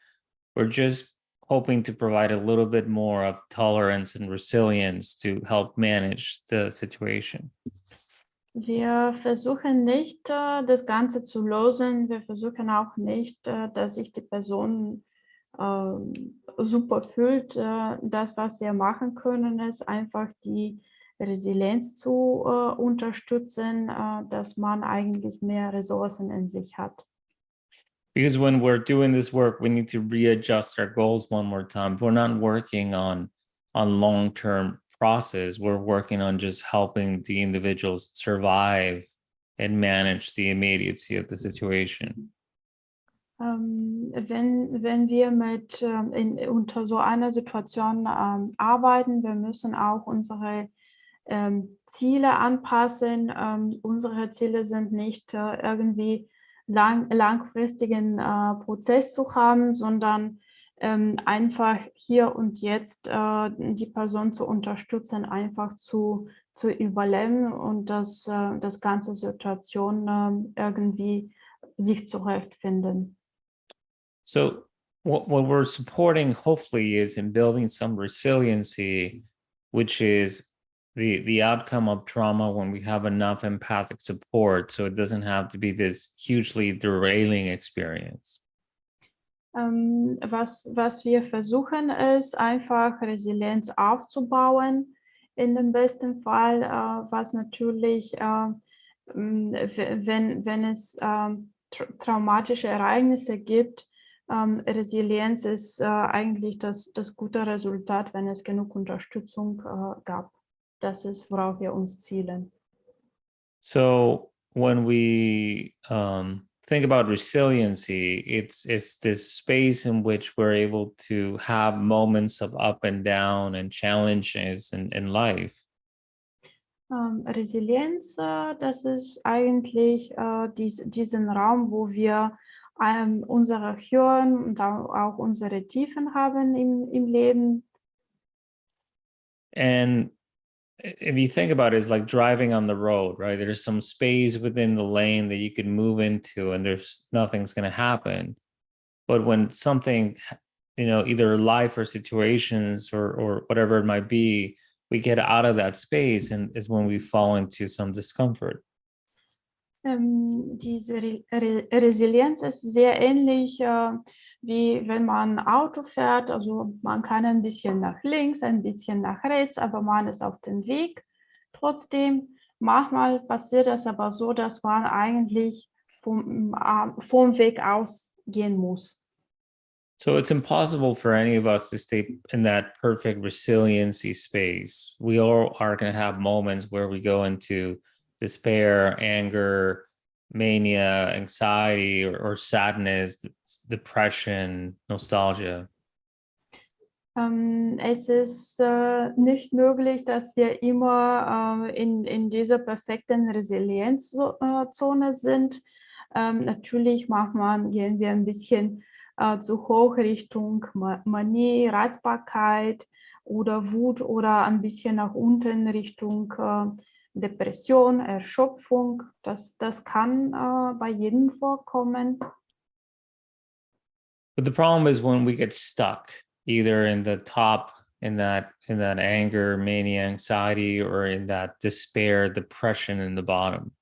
We're just hoping to provide a little bit more of tolerance and resilience to help manage the situation. Wir versuchen nicht, das Ganze zu lösen. Wir versuchen auch nicht, dass sich die Person super fühlt. Das, was wir machen können, ist einfach die Resilienz zu unterstützen, dass man eigentlich mehr Ressourcen in sich hat. Because when we're doing this work, we need to readjust our goals one more time. We're not working on long-term process. We're working on just helping the individuals survive and manage the immediacy of the situation. Wenn wir unter so einer Situation arbeiten, wir müssen auch unsere Ziele anpassen. Unsere Ziele sind nicht irgendwie langfristigen Prozess zu haben, sondern einfach hier und jetzt die Person zu unterstützen, einfach zu überleben und das ganze Situation irgendwie sich zurechtfinden. So what we're supporting hopefully is in building some resiliency, which is the outcome of trauma when we have enough empathic support. So it doesn't have to be this hugely derailing experience. Was wir versuchen, ist einfach Resilienz aufzubauen, in dem besten Fall, was natürlich, wenn es traumatische Ereignisse gibt, Resilienz ist eigentlich das gute Resultat, wenn es genug Unterstützung gab. Das ist, worauf wir uns zielen. So when we think about resiliency, it's this space in which we're able to have moments of up and down and challenges in life. Resilienz, das ist eigentlich diesen Raum, wo wir unsere Höhen und auch unsere Tiefen haben im Leben. And if you think about it, it's like driving on the road, right? There's some space within the lane that you can move into and there's nothing's going to happen. But when something, either life or situations or whatever it might be, we get out of that space and is when we fall into some discomfort. Diese Resilienz ist sehr ähnlich wie wenn man Auto fährt. Also man kann ein bisschen nach links, ein bisschen nach rechts, aber man ist auf dem Weg. Trotzdem, manchmal passiert das aber so, dass man eigentlich vom Weg ausgehen muss. So it's impossible for any of us to stay in that perfect resiliency space. We all are going to have moments where we go into despair, anger, mania, anxiety, or sadness, depression, nostalgia. Es ist nicht möglich, dass wir immer in dieser perfekten Resilienzzone sind. Natürlich manchmal gehen wir ein bisschen zu hoch Richtung Manie, Reizbarkeit oder Wut oder ein bisschen nach unten Richtung Depression, Erschöpfung. Das kann bei jedem vorkommen. But the problem is when we get stuck either in the top, in that anger, mania, anxiety, or in that despair, depression in the bottom.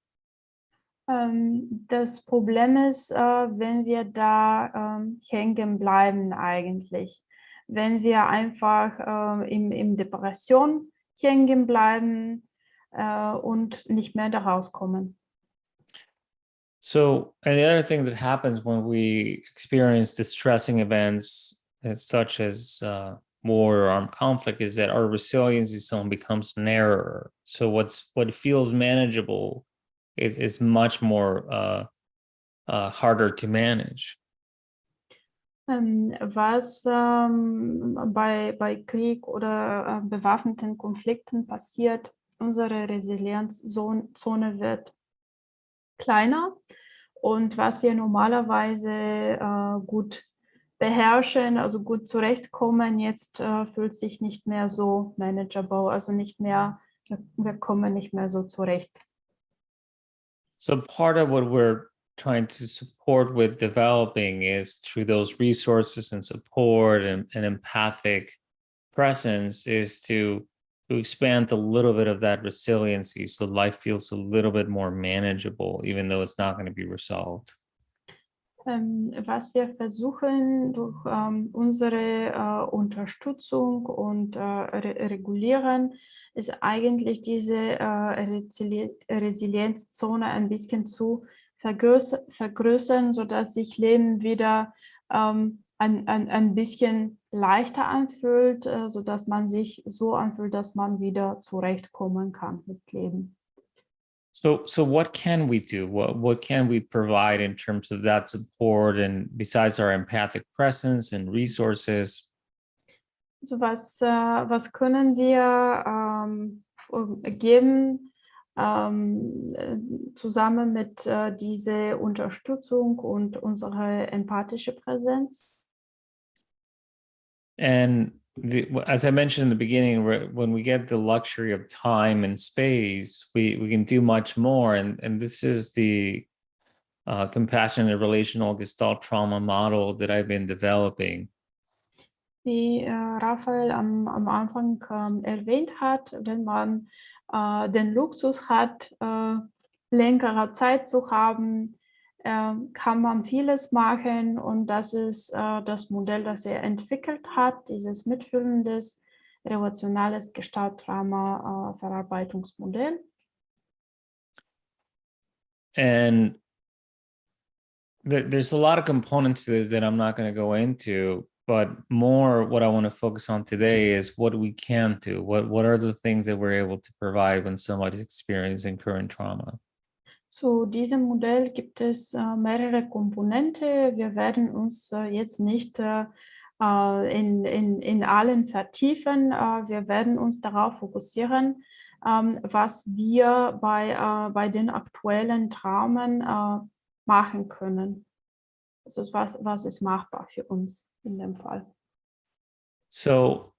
Das Problem ist, wenn wir da hängen bleiben eigentlich. Wenn wir einfach in Depression hängen bleiben und nicht mehr da rauskommen. So, and the other thing that happens when we experience distressing events such as war or armed conflict is that our resiliency zone becomes narrower. So what feels manageable is much more harder to manage. Was bei Krieg oder bewaffneten Konflikten passiert, unsere Resilienzzone wird kleiner und was wir normalerweise gut beherrschen, also gut zurechtkommen, jetzt fühlt sich nicht mehr so manageable, also wir kommen nicht mehr so zurecht. So part of what we're trying to support with developing is through those resources and support and empathic presence is to expand a little bit of that resiliency so life feels a little bit more manageable, even though it's not going to be resolved. Was wir versuchen durch unsere Unterstützung und Regulieren, ist eigentlich diese Resilienzzone ein bisschen zu vergrößern, sodass sich Leben wieder ein bisschen leichter anfühlt, sodass man sich so anfühlt, dass man wieder zurechtkommen kann mit Leben. So what can we do? What can we provide in terms of that support and besides our empathic presence and resources? Also was können wir geben, zusammen mit dieser Unterstützung und unsere empathische Präsenz? And as I mentioned in the beginning, when we get the luxury of time and space, we can do much more. And this is the compassionate relational Gestalt trauma model that I've been developing. Wie Raphael am Anfang erwähnt hat, wenn man den Luxus hat, längere Zeit zu haben, kann man vieles machen und das ist das Modell, das er entwickelt hat, dieses mitfühlendes, relationales Gestalttrauma-Verarbeitungsmodell. And there's a lot of components to this that I'm not going to go into, but more what I want to focus on today is what we can do. What are the things that we're able to provide when somebody's experiencing current trauma? Zu diesem Modell gibt es mehrere Komponenten. Wir werden uns jetzt nicht in allen vertiefen. Wir werden uns darauf fokussieren, was wir bei den aktuellen Traumen machen können. Also was ist machbar für uns in dem Fall. So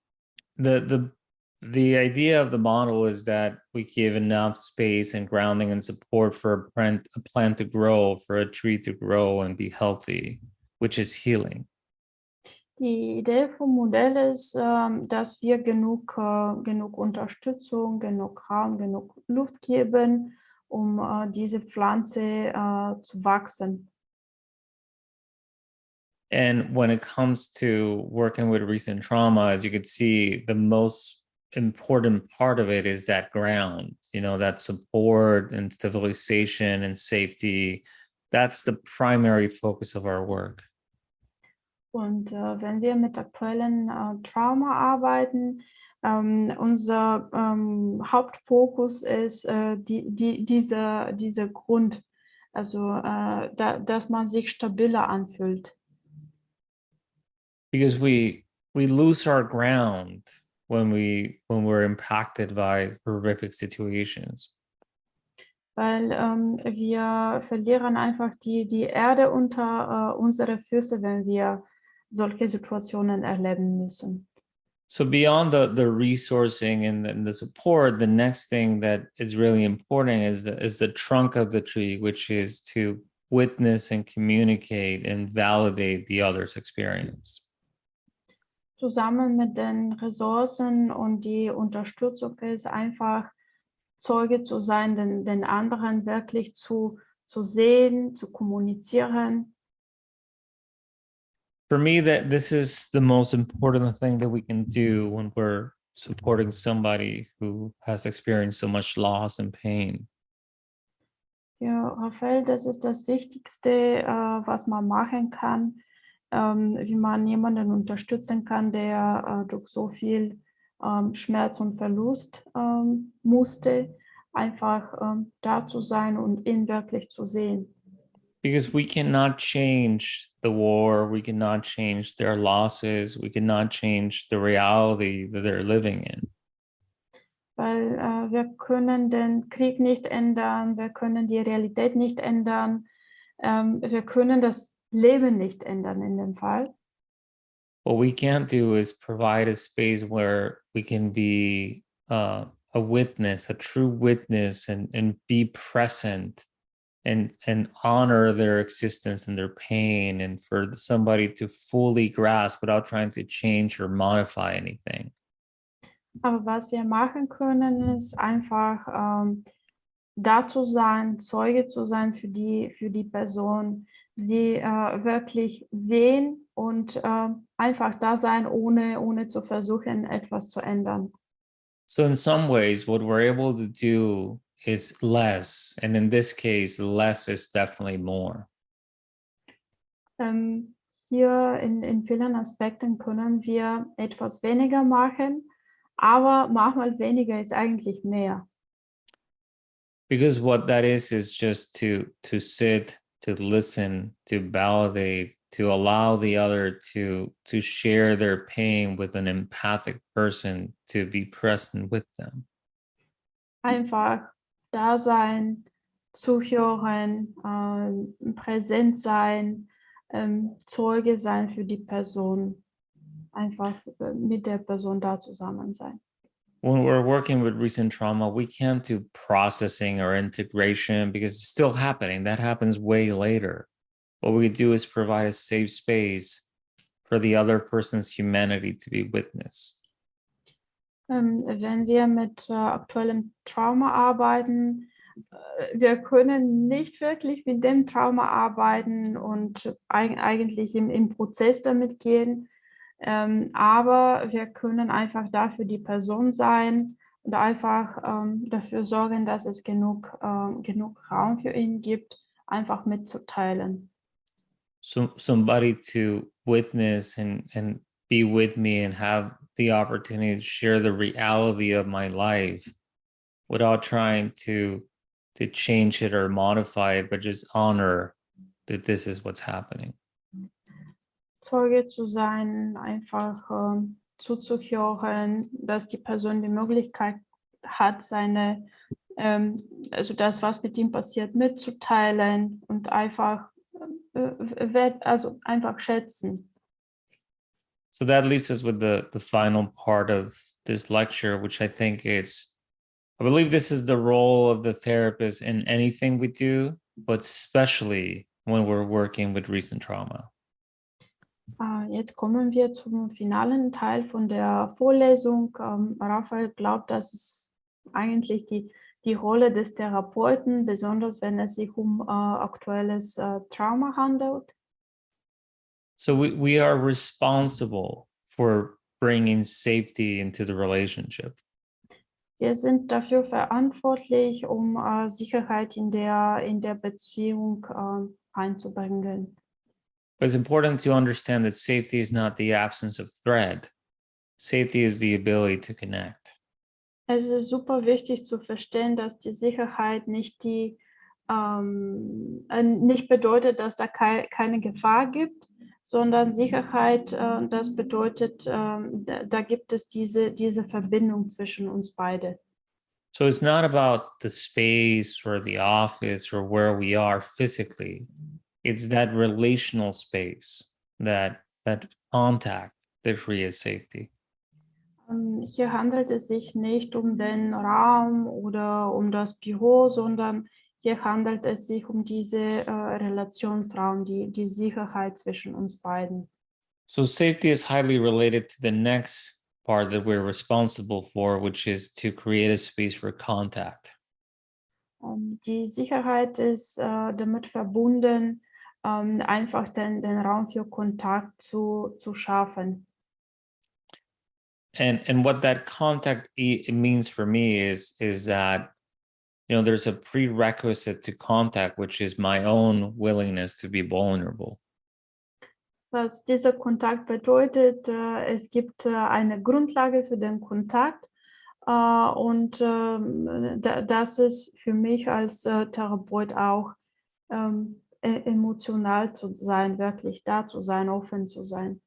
the idea of the model is that we give enough space and grounding and support for a plant to grow, for a tree to grow and be healthy, which is healing. Die Idee vom Modell ist, dass wir genug Unterstützung, genug Raum, genug Luft geben, um diese Pflanze zu wachsen. And when it comes to working with recent trauma, as you could see, the most important part of it is that ground, that support and stabilization and safety. That's the primary focus of our work. Und wenn wir mit aktuellen Trauma arbeiten, unser Hauptfokus ist dieser Grund, also dass man sich stabiler anfühlt. Because we lose our ground when we're impacted by horrific situations. Weil wir verlieren einfach die Erde unter unsere Füße, wenn wir solche Situationen erleben müssen. So beyond the resourcing and the support, the next thing that is really important is the trunk of the tree, which is to witness and communicate and validate the other's experience. Zusammen mit den Ressourcen und die Unterstützung ist einfach Zeuge zu sein, den anderen wirklich zu sehen, zu kommunizieren. For me, that this is the most important thing that we can do when we're supporting somebody who has experienced so much loss and pain. Ja, Raphael, das ist das Wichtigste, was man machen kann, wie man jemanden unterstützen kann, der durch so viel Schmerz und Verlust musste, einfach da zu sein und ihn wirklich zu sehen. Because we cannot change the war, we cannot change their losses, we cannot change the reality that they're living in. Weil wir können den Krieg nicht ändern, wir können die Realität nicht ändern, wir können das Leben nicht ändern in dem Fall. What we can't do is provide a space where we can be a witness, a true witness, and be present and honor their existence and their pain, and for somebody to fully grasp without trying to change or modify anything. Aber was wir machen können, ist einfach da zu sein, Zeuge zu sein für die Person, sie wirklich sehen und einfach da sein, ohne zu versuchen, etwas zu ändern. So in some ways, what we're able to do is less. And in this case, less is definitely more. Hier in vielen Aspekten können wir etwas weniger machen, aber manchmal weniger ist eigentlich mehr. Because what that is just to sit, to listen, to validate, to allow the other to share their pain with an empathic person, to be present with them. Einfach da sein, zuhören, präsent sein, Zeuge sein für die Person, einfach mit der Person da zusammen sein. When we're working with recent trauma, we can't do processing or integration because it's still happening. That happens way later. What we do is provide a safe space for the other person's humanity to be witnessed. Wenn wir mit aktuellem Trauma arbeiten, wir können nicht wirklich mit dem Trauma arbeiten und eigentlich im Prozess damit gehen, aber wir können einfach da für die Person sein und einfach dafür sorgen, dass es genug Raum für ihn gibt, einfach mitzuteilen. So somebody to witness and be with me and have the opportunity to share the reality of my life without trying to change it or modify it, but just honor that this is what's happening. Zeuge zu sein, einfach zuzuhören, dass die Person die Möglichkeit hat, also das, was mit ihm passiert, mitzuteilen und einfach, also einfach schätzen. So that leaves us with the final part of this lecture, which I believe this is the role of the therapist in anything we do, but especially when we're working with recent trauma. Jetzt kommen wir zum finalen Teil von der Vorlesung. Raphael glaubt, dass es eigentlich die Rolle des Therapeuten, besonders wenn es sich um aktuelles Trauma handelt. So we are responsible for bringing safety into the relationship. Wir sind dafür verantwortlich, um Sicherheit in der Beziehung einzubringen. But it's important to understand that safety is not the absence of threat. Safety is the ability to connect. Es ist super wichtig zu verstehen, dass die Sicherheit nicht nicht bedeutet, dass da keine Gefahr gibt, sondern Sicherheit, das bedeutet, da gibt es diese Verbindung zwischen uns beide. So it's not about the space or the office or where we are physically. It's that relational space, that contact that creates safety. Hier handelt es sich nicht um den Raum oder um das Büro, sondern hier handelt es sich um diese Relationsraum, die Sicherheit zwischen uns beiden. So safety is highly related to the next part that we're responsible for, which is to create a space for contact. Die Sicherheit ist damit verbunden, einfach den Raum für Kontakt zu schaffen. And what that contact it means for me is that there's a prerequisite to contact, which is my own willingness to be vulnerable. Was dieser Kontakt bedeutet, es gibt eine Grundlage für den Kontakt und das ist für mich als Therapeut auch emotional zu sein, wirklich da zu sein, offen zu sein.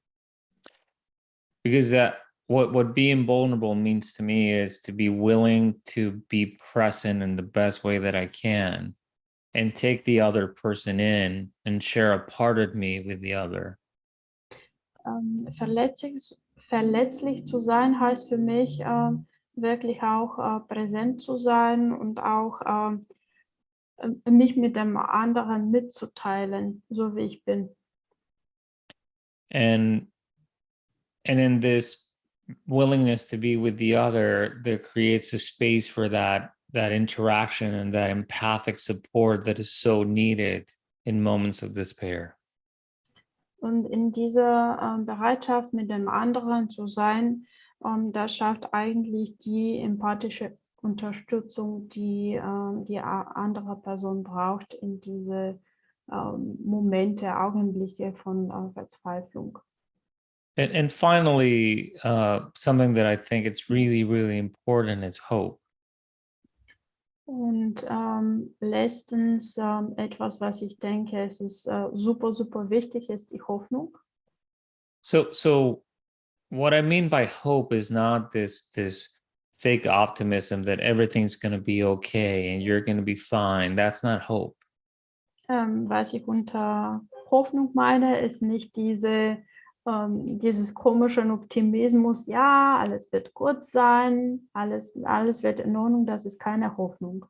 Because that what being vulnerable means to me is to be willing to be present in the best way that I can and take the other person in and share a part of me with the other. Verletzlich zu sein heißt für mich wirklich auch präsent zu sein und auch mich mit dem anderen mitzuteilen, so wie ich bin. And in this willingness to be with the other, that creates a space for that interaction and that empathic support that is so needed in moments of despair. Und in dieser Bereitschaft, mit dem anderen zu sein, das schafft eigentlich die empathische Unterstützung, die die andere Person braucht in diese Momente, Augenblicke von Verzweiflung. And finally, something that I think it's really, really important is hope. Und letztens etwas, was ich denke, es ist super, super wichtig, ist die Hoffnung. So what I mean by hope is not this fake optimism that everything's going to be okay and you're going to be fine. That's not hope. Was ich unter Hoffnung meine, ist nicht dieses komischen Optimismus, ja, alles wird gut sein, alles wird in Ordnung, das ist keine Hoffnung.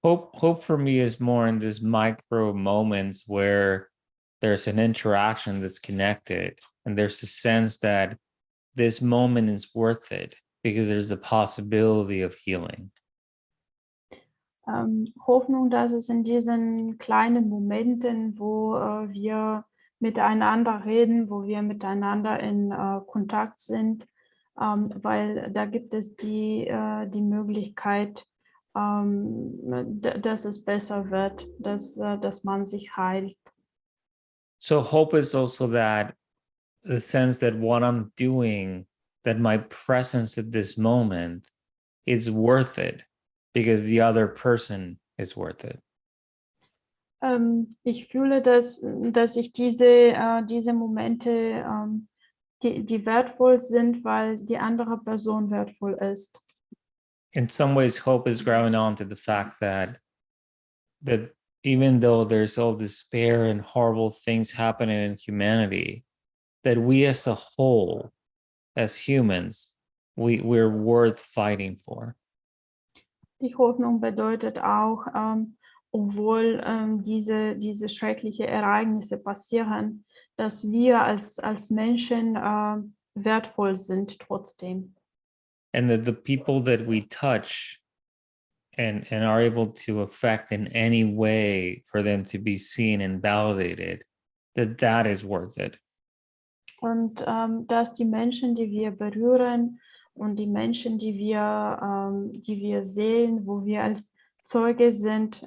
Hope for me is more in this micro moments where there's an interaction that's connected and there's a sense that this moment is worth it because there's a possibility of healing. Hoffnung, dass es in diesen kleinen Momenten, wo wir miteinander reden, wo wir miteinander in Kontakt sind, weil da gibt es die Möglichkeit, dass es besser wird, dass man sich heilt. So hope is also that the sense that what I'm doing, that my presence at this moment is worth it because the other person is worth it. Ich fühle, dass ich diese Momente, die wertvoll sind, weil die andere Person wertvoll ist. In some ways, hope is grabbing on to the fact that even though there's all despair and horrible things happening in humanity, that we as a whole, as humans, we're worth fighting for. Die Hoffnung bedeutet auch, obwohl diese schrecklichen Ereignisse passieren, dass wir als Menschen wertvoll sind trotzdem. And that the people that we touch and are able to affect in any way for them to be seen and validated, that is worth it. Und dass die Menschen, die wir berühren und die Menschen, die wir sehen, wo wir als Zeuge sind,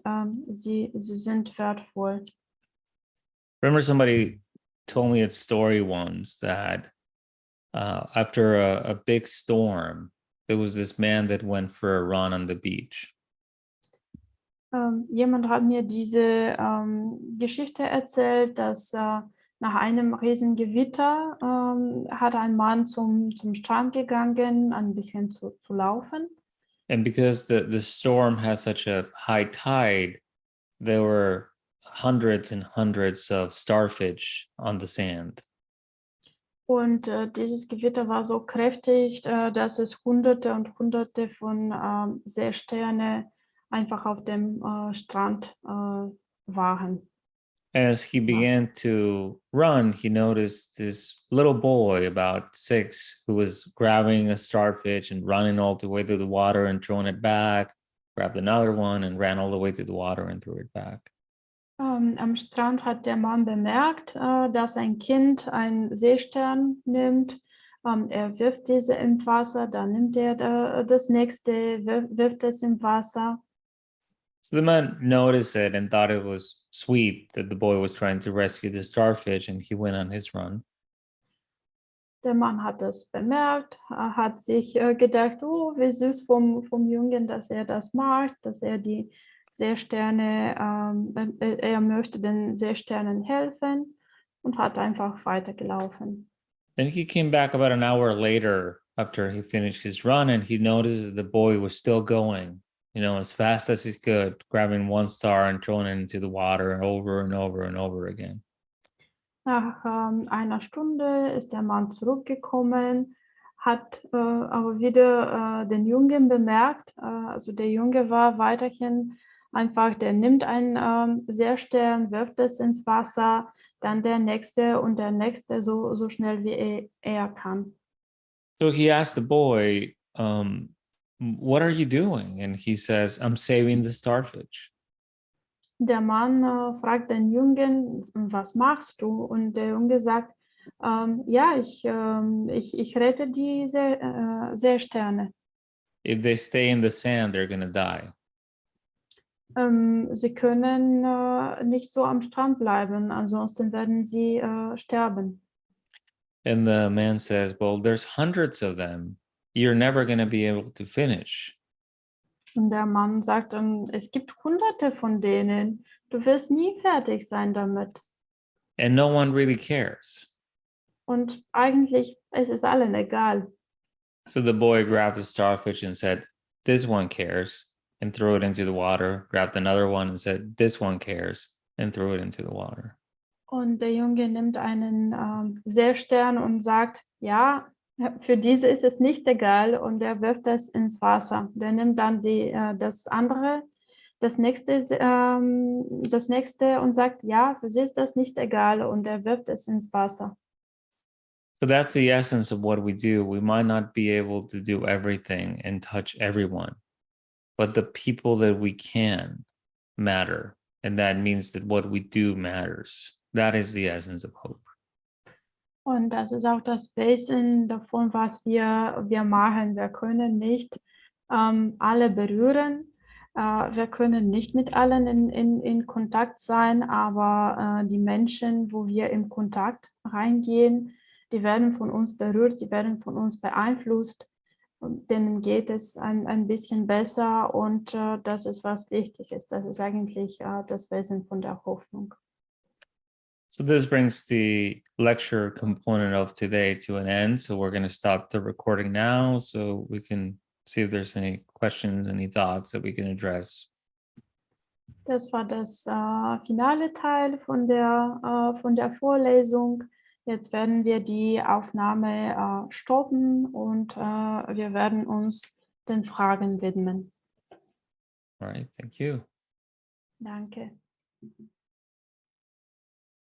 sie sind wertvoll. Remember somebody told me a story once that after a big storm, there was this man that went for a run on the beach. Jemand hat mir diese Geschichte erzählt, dass nach einem Riesengewitter hat ein Mann zum Strand gegangen, ein bisschen zu laufen. And because the storm has such a high tide, there were hundreds and hundreds of starfish on the sand. Und dieses Gewitter war so kräftig, dass es Hunderte und Hunderte von Seesterne einfach auf dem Strand waren. As he began to run, he noticed this little boy, about 6, who was grabbing a starfish and running all the way to the water and throwing it back, grabbed another one and ran all the way to the water and threw it back. Am Strand hat der Mann bemerkt, dass ein Kind einen Seestern nimmt. Er wirft diese im Wasser, dann nimmt er das nächste, wirft es im Wasser. So the man noticed it and thought it was sweet that the boy was trying to rescue the starfish, and he went on his run. Der Mann hat das bemerkt, hat sich gedacht, oh, wie süß vom Jungen, dass er das macht, dass er die Seesterne, er möchte den Seesternen helfen und hat einfach weitergelaufen. Then he came back about an hour later after he finished his run, and he noticed that the boy was still going, as fast as he could, grabbing one star and throwing it into the water over and over and over again. Nach einer Stunde ist der Mann zurückgekommen, hat aber wieder den Jungen bemerkt. Also der Junge war weiterhin einfach, der nimmt einen Seestern, wirft es ins Wasser, dann der nächste und der nächste so schnell wie er kann. So he asked the boy, what are you doing? And he says, I'm saving the starfish. Der Mann fragt den Jungen, was machst du? Und der Junge sagt, ja, ich rette die Seesterne. If they stay in the sand, they're going to die. Sie können nicht so am Strand bleiben, ansonsten werden sie sterben. And the man says, well, there's hundreds of them. You're never going to be able to finish. Und der Mann sagt dann, es gibt Hunderte von denen. Du wirst nie fertig sein damit. And no one really cares. Und eigentlich ist es allen egal. So the boy grabbed the starfish and said, this one cares, and threw it into the water, grabbed another one and said, this one cares, and threw it into the water. Und der Junge nimmt einen Seestern und sagt, ja, für diese ist es nicht egal, und er wirft es ins Wasser. Der nimmt dann das nächste und sagt, ja, für sie ist das nicht egal, und er wirft es ins Wasser. So that's the essence of what we do. We might not be able to do everything and touch everyone, but the people that we can matter. And that means that what we do matters. That is the essence of hope. Und das ist auch das Wesen davon, was wir machen. Wir können nicht alle berühren. Wir können nicht mit allen in Kontakt sein, aber die Menschen, wo wir im Kontakt reingehen, die werden von uns berührt, die werden von uns beeinflusst. Und denen geht es ein bisschen besser, und das ist, was wichtig ist. Das ist eigentlich das Wesen von der Hoffnung. So this brings the lecture component of today to an end. So we're going to stop the recording now so we can see if there's any questions, any thoughts that we can address. Das war das finale Teil von der Vorlesung. Jetzt werden wir die Aufnahme stoppen, und wir werden uns den Fragen widmen. All right, thank you. Danke.